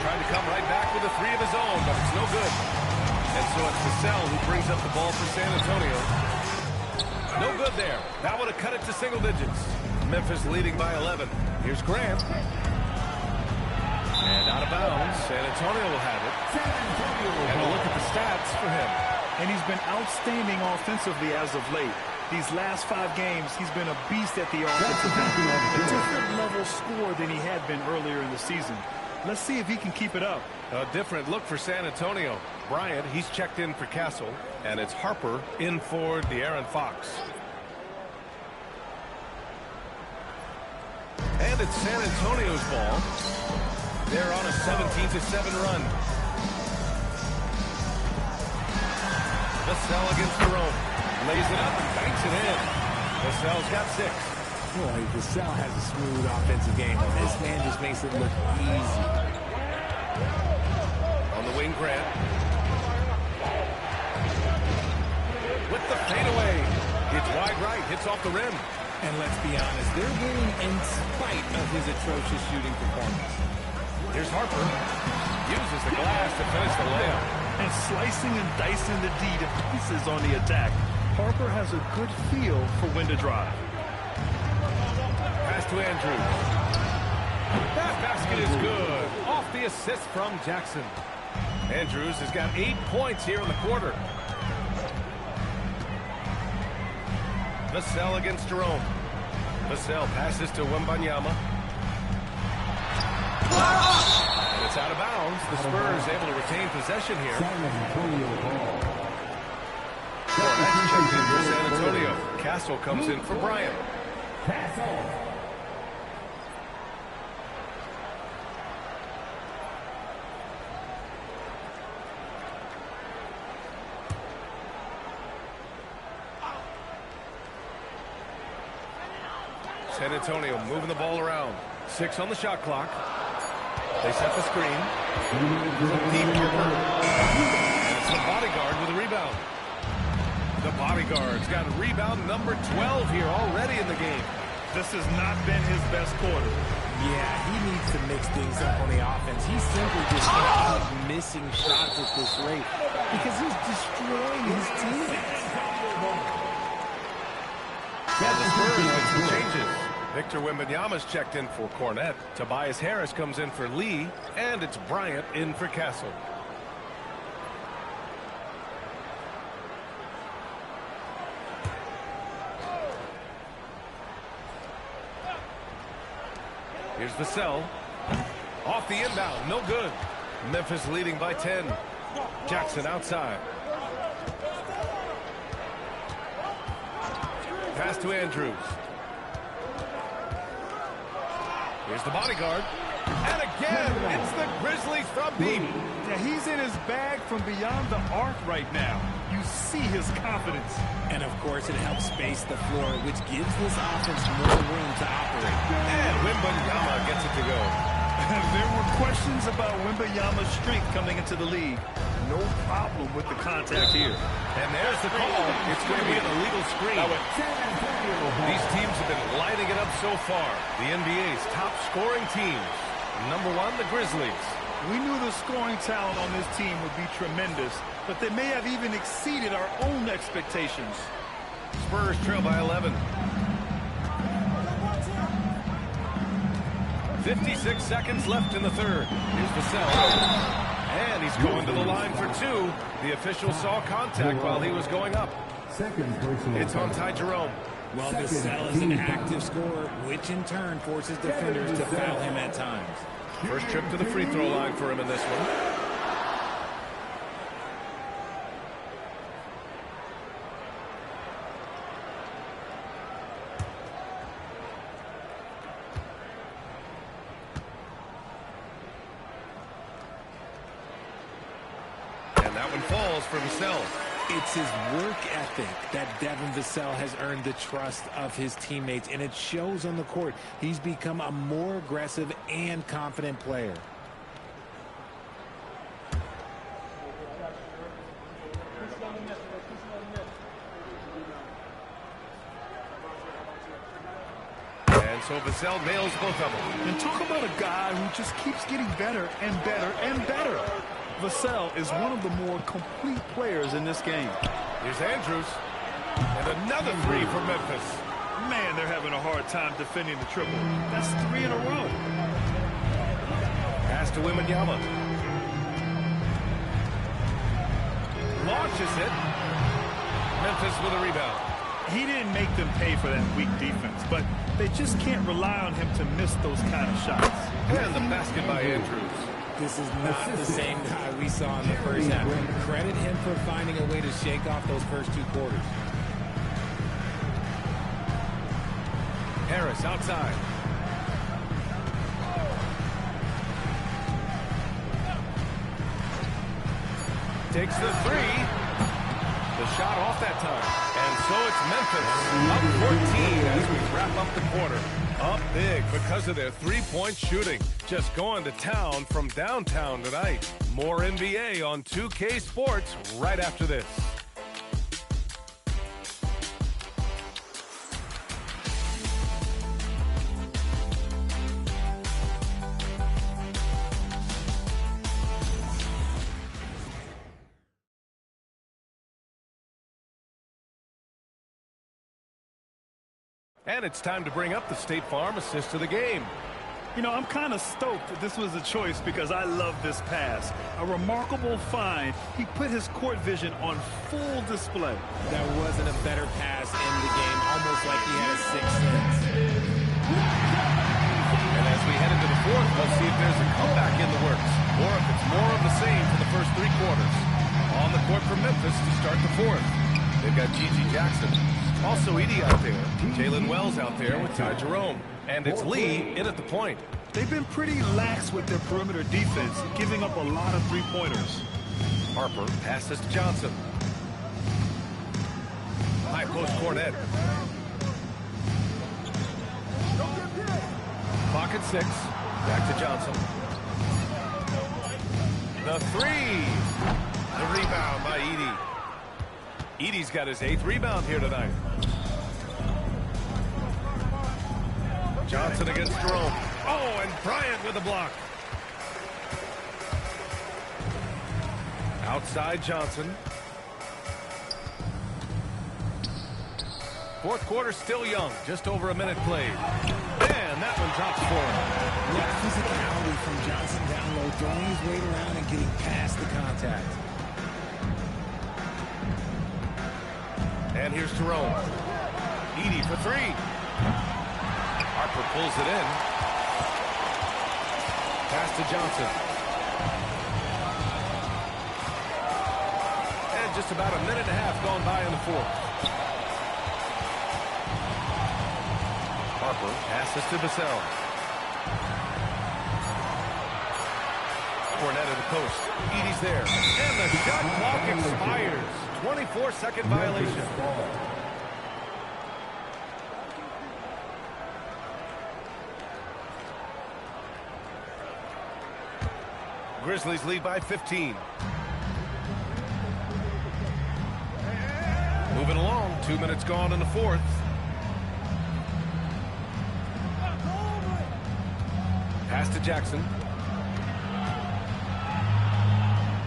Trying to come right back with a 3 of his own, but it's no good. And so it's Vassell who brings up the ball for San Antonio. No good there. That would have cut it to single digits. Memphis leading by 11. Here's Grant. And out of bounds. San Antonio will have it. And a look at the stats for him. And he's been outstanding offensively as of late. These last 5 games, he's been a beast at the offensive end. A different level score than he had been earlier in the season. Let's see if he can keep it up. A different look for San Antonio. Bryant, he's checked in for Castle. And it's Harper in for De'Aaron Fox. And it's San Antonio's ball. They're on a 17-7 run. Vassell against Jerome. Lays it up and banks it in. Vassell's got 6. Boy, Vassell has a smooth offensive game. This man just makes it look easy. On the wing, Grant. With the fadeaway. It's wide right. Hits off the rim. And let's be honest, they're winning in spite of his atrocious shooting performance. Here's Harper. Uses the glass to finish the layup. And slicing and dicing the D to pieces on the attack. Harper has a good feel for when to drive. Pass to Andrews. That basket is good. Off the assist from Jackson. Andrews has got 8 points here in the quarter. Vassell against Jerome. Vassell passes to Wembanyama. And it's out of bounds. The Spurs able to retain possession here. That's checked in for San Antonio. Castle comes in for Bryant. San Antonio moving the ball around. 6 on the shot clock. They set the screen. Deep Harper. And it's the bodyguard with a rebound. The bodyguard's got rebound number 12 here already in the game. This has not been his best quarter. Yeah, he needs to mix things up on the offense. He simply just can't keep missing shots at this rate because he's destroying his teammates. Yeah, the Spurs with some changes. Victor Wembanyama's checked in for Cornette. Tobias Harris comes in for Lee. And it's Bryant in for Castle. Here's Vassell. Off the inbound. No good. Memphis leading by 10. Jackson outside. Pass to Andrews. Here's the bodyguard. And again, it's the Grizzlies from deep. Yeah, he's in his bag from beyond the arc right now. You see his confidence. And, of course, it helps space the floor, which gives this offense more room to operate. And Wembanyama gets it to go. There were questions about Wembanyama's strength coming into the league. No problem with the contact here. And there's the call. It's going to be an illegal screen. These teams have been lighting it up so far. The NBA's top scoring teams. Number 1, the Grizzlies. We knew the scoring talent on this team would be tremendous, but they may have even exceeded our own expectations. Spurs trail by 11. 56 seconds left in the third. Here's Vassell. And he's going to the line for 2. The official saw contact while he was going up. It's on Ty Jerome. Well, Vassell is an active scorer, which in turn forces defenders to foul him at times. First trip to the free throw line for him in this one. calls for Vassell. It's his work ethic that Devin Vassell has earned the trust of his teammates, and it shows on the court. He's become a more aggressive and confident player. And so Vassell nails both of them. And talk about a guy who just keeps getting better and better and better. Vassell is one of the more complete players in this game. Here's Andrews. And another three for Memphis. Man, they're having a hard time defending the triple. That's 3 in a row. Pass to Wembanyama. Launches it. Memphis with a rebound. He didn't make them pay for that weak defense, but they just can't rely on him to miss those kind of shots. And the basket by Andrews. This is not the same guy we saw in the first half. Credit him for finding a way to shake off those first 2 quarters. Harris outside. Takes the three. The shot off that time. And so it's Memphis up 14 as we wrap up the quarter. Up big because of their three-point shooting. Just going to town from downtown tonight. More NBA on 2K Sports right after this. And it's time to bring up the State Farm assist to the game. You know, I'm kind of stoked that this was a choice because I love this pass. A remarkable find. He put his court vision on full display. That wasn't a better pass in the game, almost like he had a sixth sense. And as we head into the fourth, we'll see if there's a comeback in the works, or if it's more of the same for the first 3 quarters. On the court for Memphis to start the fourth. They've got Gigi Jackson. Also Edie out there. Jalen Wells out there with Ty Jerome. And it's Lee in at the point. They've been pretty lax with their perimeter defense, giving up a lot of three-pointers. Harper passes to Johnson. High post Cornet. Clock at 6. Back to Johnson. The three. The rebound by Edie. Edie's got his 8th rebound here tonight. Johnson against Jerome. Oh, and Bryant with a block. Outside Johnson. Fourth quarter still young. Just over a minute played. And that one drops for him. What physicality from Johnson down low, throwing his weight around and getting past the contact. And here's Jerome. Edie for 3. Harper pulls it in. Pass to Johnson. And just about a minute and a half gone by in the fourth. Harper passes to Vassell. Cornet at the post. Edie's there. And the shot clock expires. 24-second violation. Grizzlies lead by 15. Moving along. 2 minutes gone in the fourth. Pass to Jackson.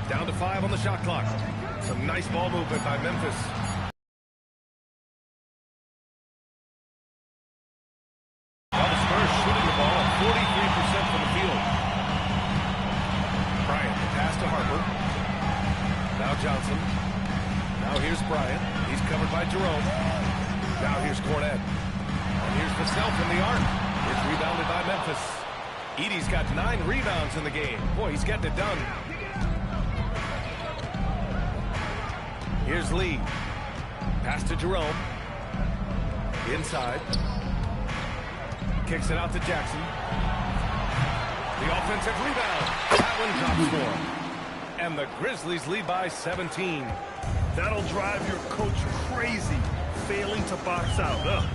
Down to 5 on the shot clock. Some nice ball movement by Memphis. While the Spurs shooting the ball at 43% from the field. Bryant, the pass to Harper. Now Johnson. Now here's Bryant. He's covered by Jerome. Now here's Cornet. And here's Vassell from the arc. It's rebounded by Memphis. Edie's got 9 rebounds in the game. Boy, he's getting it done. Here's Lee. Pass to Jerome. Inside. Kicks it out to Jackson. The offensive rebound. That one drops for him. And the Grizzlies lead by 17. That'll drive your coach crazy, failing to box out. Ugh.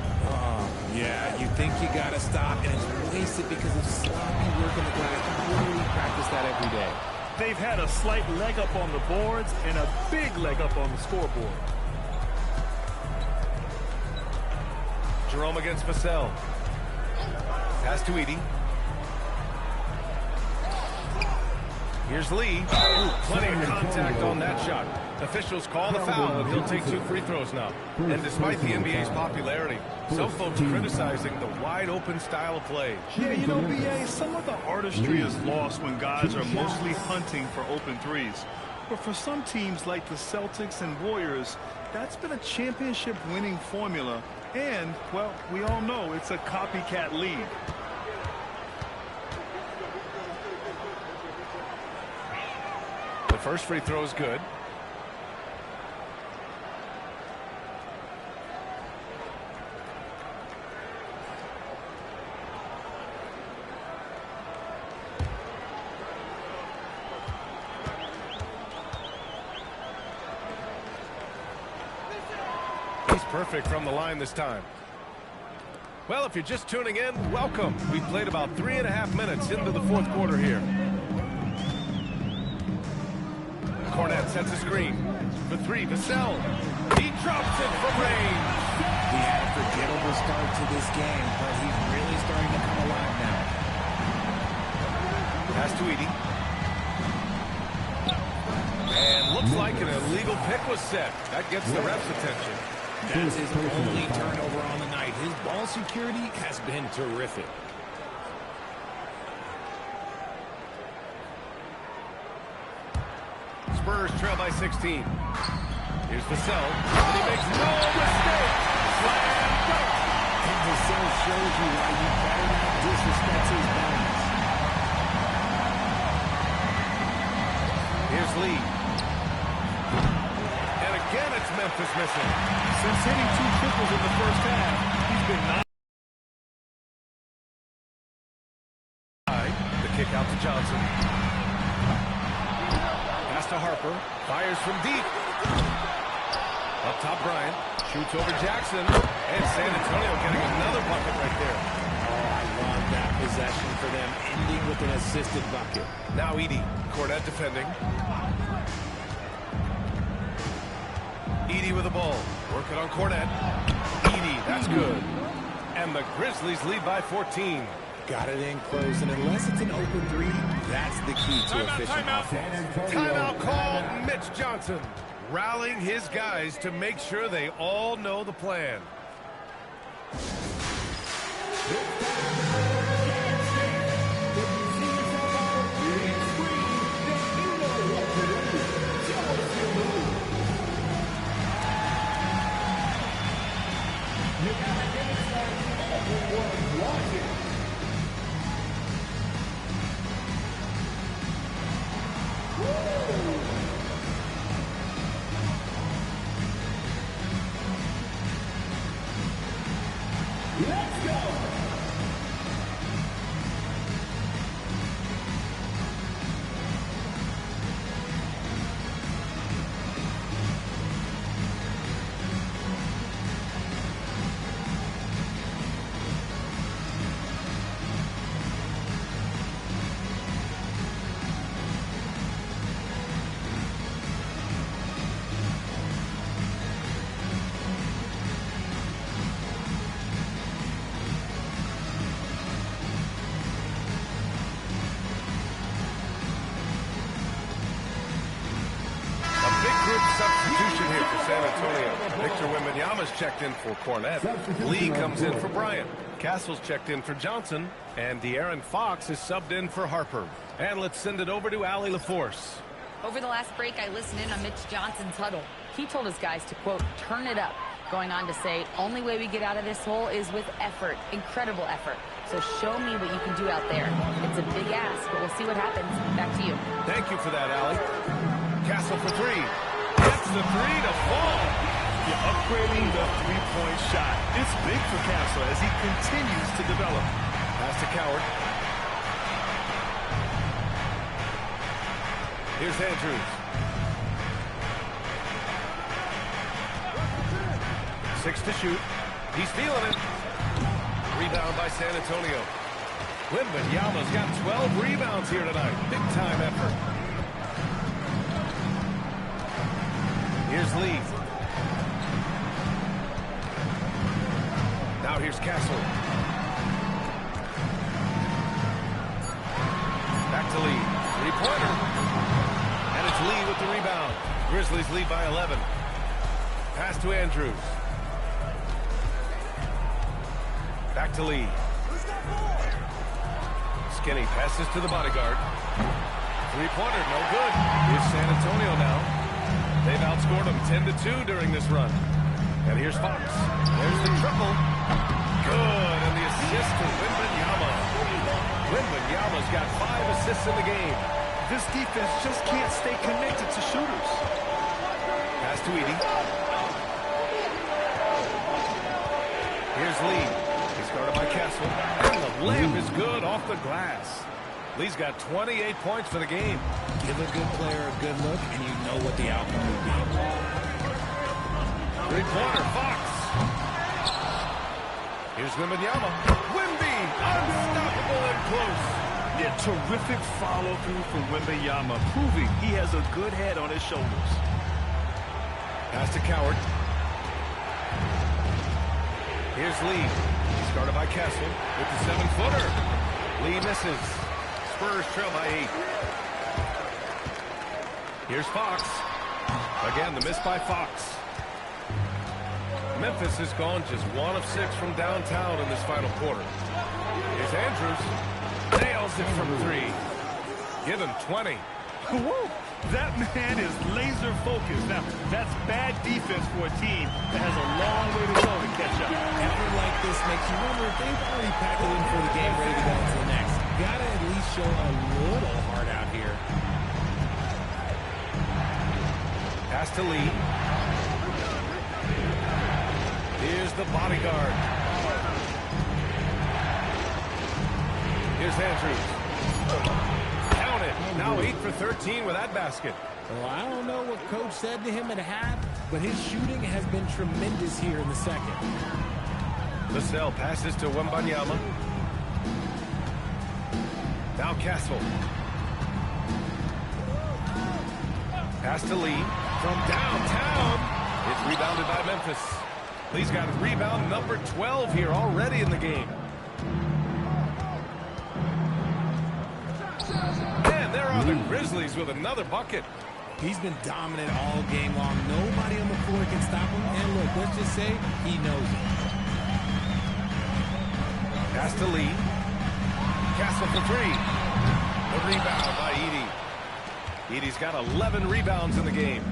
Yeah, you think you got to stop, and it's wasted because of sloppy work on the glass. You literally practice that every day. They've had a slight leg up on the boards and a big leg up on the scoreboard. Jerome against Vassell. Pass to Edie. Here's Lee. Ooh, plenty of contact on that shot. Officials call the foul, and he'll take 2 free throws now. And despite the NBA's popularity, some folks criticizing the wide-open style of play. Yeah, you know, B.A., some of the artistry is lost when guys are mostly hunting for open threes. But for some teams like the Celtics and Warriors, that's been a championship-winning formula. And, well, we all know it's a copycat league. The first free throw is good. He's perfect from the line this time. Well, if you're just tuning in, welcome. We've played about 3.5 minutes into the fourth quarter here. Cornette sets a screen. For 3, Vassell. He drops it from range. He had a forgettable start to this game, but he's really starting to come alive now. Pass to Edie. And looks like an illegal pick was set. That gets the ref's attention. That's his only turnover on the night. His ball security has been terrific. Spurs trail by 16. Here's Vassell. And he makes no mistake. Slam dunk. And Vassell shows you why you better not disrespect his bounds. Here's Lee. And again, it's Memphis missing. Since hitting 2 triples in the first half, he's been not. The kick out to Johnson. Pass to Harper. Fires from deep. Up top, Bryant. Shoots over Jackson. And San Antonio getting another bucket right there. Oh, I love that possession for them, ending with an assisted bucket. Now Edie. Cornette defending. Edie with the ball. Working on Cornette. Edie, that's good. And the Grizzlies lead by 14. Got it in close, and unless it's an open 3, that's the key to efficient offense. Timeout called. Mitch Johnson rallying his guys to make sure they all know the plan. Let's go! Substitution here for San Antonio. Victor Wembanyama's checked in for Cornette. Lee comes in for Bryant. Castle's checked in for Johnson. And De'Aaron Fox is subbed in for Harper. And let's send it over to Allie LaForce. Over the last break, I listened in on Mitch Johnson's huddle. He told his guys to, quote, turn it up. Going on to say, only way we get out of this hole is with effort. Incredible effort. So show me what you can do out there. It's a big ask, but we'll see what happens. Back to you. Thank you for that, Allie. Castle for 3. Gets the 3 to fall. You're upgrading the three-point shot. It's big for Castle as he continues to develop. Pass to Coward. Here's Andrews. 6 to shoot. He's feeling it. Rebound by San Antonio. Wembanyama's got 12 rebounds here tonight. Big time effort. Here's Lee. Now here's Castle. Back to Lee. Three-pointer. And it's Lee with the rebound. Grizzlies lead by 11. Pass to Andrews. Back to Lee. Skinny passes to the bodyguard. Three-pointer, no good. Here's San Antonio now. They've outscored them 10-2 during this run. And here's Fox. There's the triple. Good, and the assist to Wembanyama. Wembanyama's got 5 assists in the game. This defense just can't stay connected to shooters. Pass to Edie. Here's Lee. He's guarded by Castle. And the layup is good off the glass. Lee's got 28 points for the game. Give a good player a good look, and you know what the outcome will be. Three-pointer, Fox. Here's Wembanyama. Wemby, unstoppable and close. Yeah, terrific follow-through from Wembanyama, proving he has a good head on his shoulders. Pass to Coward. Here's Lee. He's guarded by Castle with the 7-footer. Lee misses. Spurs trail by 8. Here's Fox. Again, the miss by Fox. Memphis has gone just 1 of 6 from downtown in this final quarter. Here's Andrews. Nails it from 3. Give him 20. Whoa, that man is laser focused. Now, that's bad defense for a team that has a long way to go to catch up. Effort like this makes you wonder if they've already packed it in for the game, ready to go into the next. Gotta at least show a little heart out here. Pass to Lee. Here's the bodyguard. Here's Andrews. Count it. Now 8 for 13 with that basket. Well, I don't know what Coach said to him at half, but his shooting has been tremendous here in the second. Vassell passes to Wembanyama. Now Castle. Pass to Lee. From downtown. It's rebounded by Memphis. Lee's got rebound number 12 here already in the game. And there are the Grizzlies with another bucket. He's been dominant all game long. Nobody on the floor can stop him. And look, let's just say he knows it. Pass to Lee. Castle for 3. The rebound by Edie. Edie's got 11 rebounds in the game.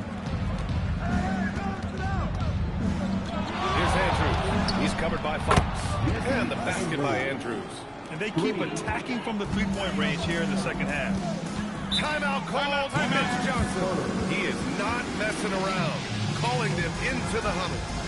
Here's Andrews. He's covered by Fox. And the basket by Andrews. And they keep attacking from the three-point range here in the second half. Timeout called by Mitch Johnson. He is not messing around. Calling them into the huddle.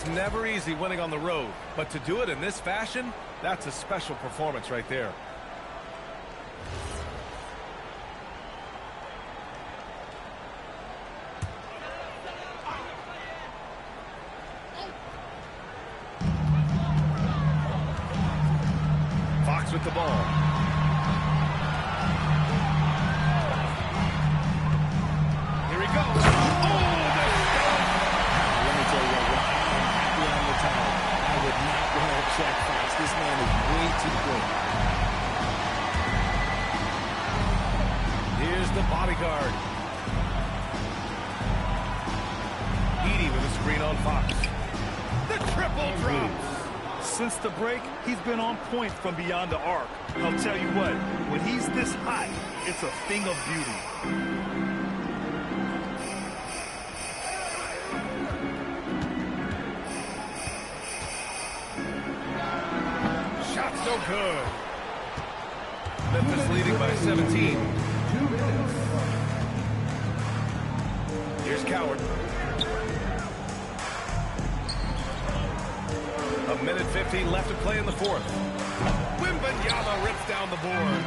It's never easy winning on the road, but to do it in this fashion, that's a special performance right there. Fox with the ball. Here he goes. Let me tell you what, I'm happy on the time. I would not want to check Fox. This man is way too quick. Here's the bodyguard. Edie with a screen on Fox. The triple drops. Since the break, he's been on point from beyond the arc. I'll tell you what, when he's this hot, it's a thing of beauty. Shot so good. Memphis leading by 17. Here's Coward. A minute 15 left to play in the fourth. Wembanyama rips down the board.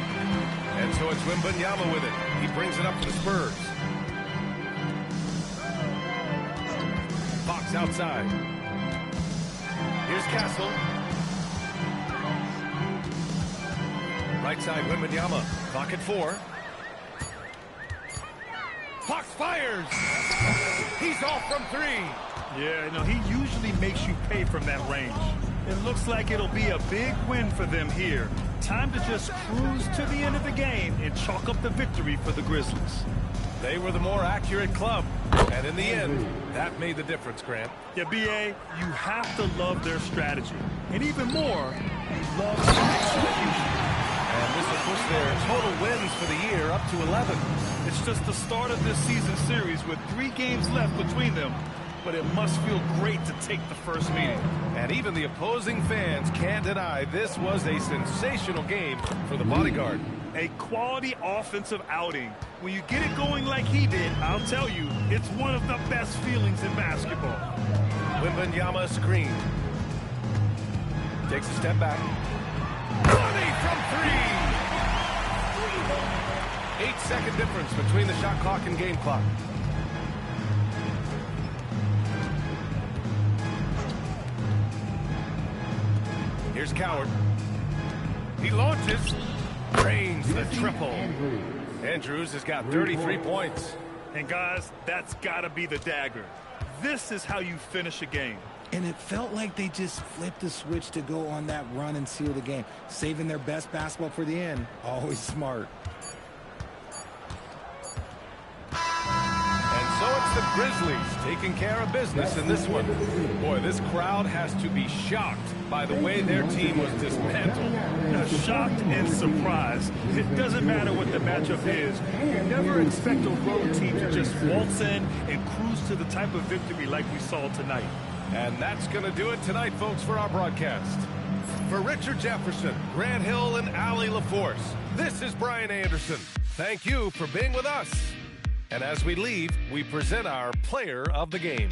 And so it's Wembanyama with it. He brings it up for the Spurs. Fox outside. Here's Castle. Right side, Wembanyama. Clock at 4. Fox fires. He's off from 3. Yeah, no, he usually makes you pay from that range. It looks like it'll be a big win for them here. Time to just cruise to the end of the game and chalk up the victory for the Grizzlies. They were the more accurate club. And in the end, that made the difference, Grant. Yeah, B.A., you have to love their strategy. And even more, you love their execution. And this will push their total wins for the year up to 11. It's just the start of this season series with 3 games left between them. But it must feel great to take the first meeting. And even the opposing fans can't deny this was a sensational game for the bodyguard. A quality offensive outing. When you get it going like he did, I'll tell you, it's one of the best feelings in basketball. Wembanyama screen. Takes a step back. Money from 3! 8-second difference between the shot clock and game clock. Here's Coward. He launches. Drains the triple. Andrews has got 33 points. And guys, that's got to be the dagger. This is how you finish a game. And it felt like they just flipped the switch to go on that run and seal the game. Saving their best basketball for the end. Always smart. And so it's the Grizzlies taking care of business in this one. Boy, this crowd has to be shocked by the way their team was dismantled. Now, shocked and surprised. It doesn't matter what the matchup is. You never expect a road team to just waltz in and cruise to the type of victory like we saw tonight. And that's going to do it tonight, folks, for our broadcast. For Richard Jefferson, Grant Hill, and Allie LaForce, this is Brian Anderson. Thank you for being with us. And as we leave, we present our player of the game.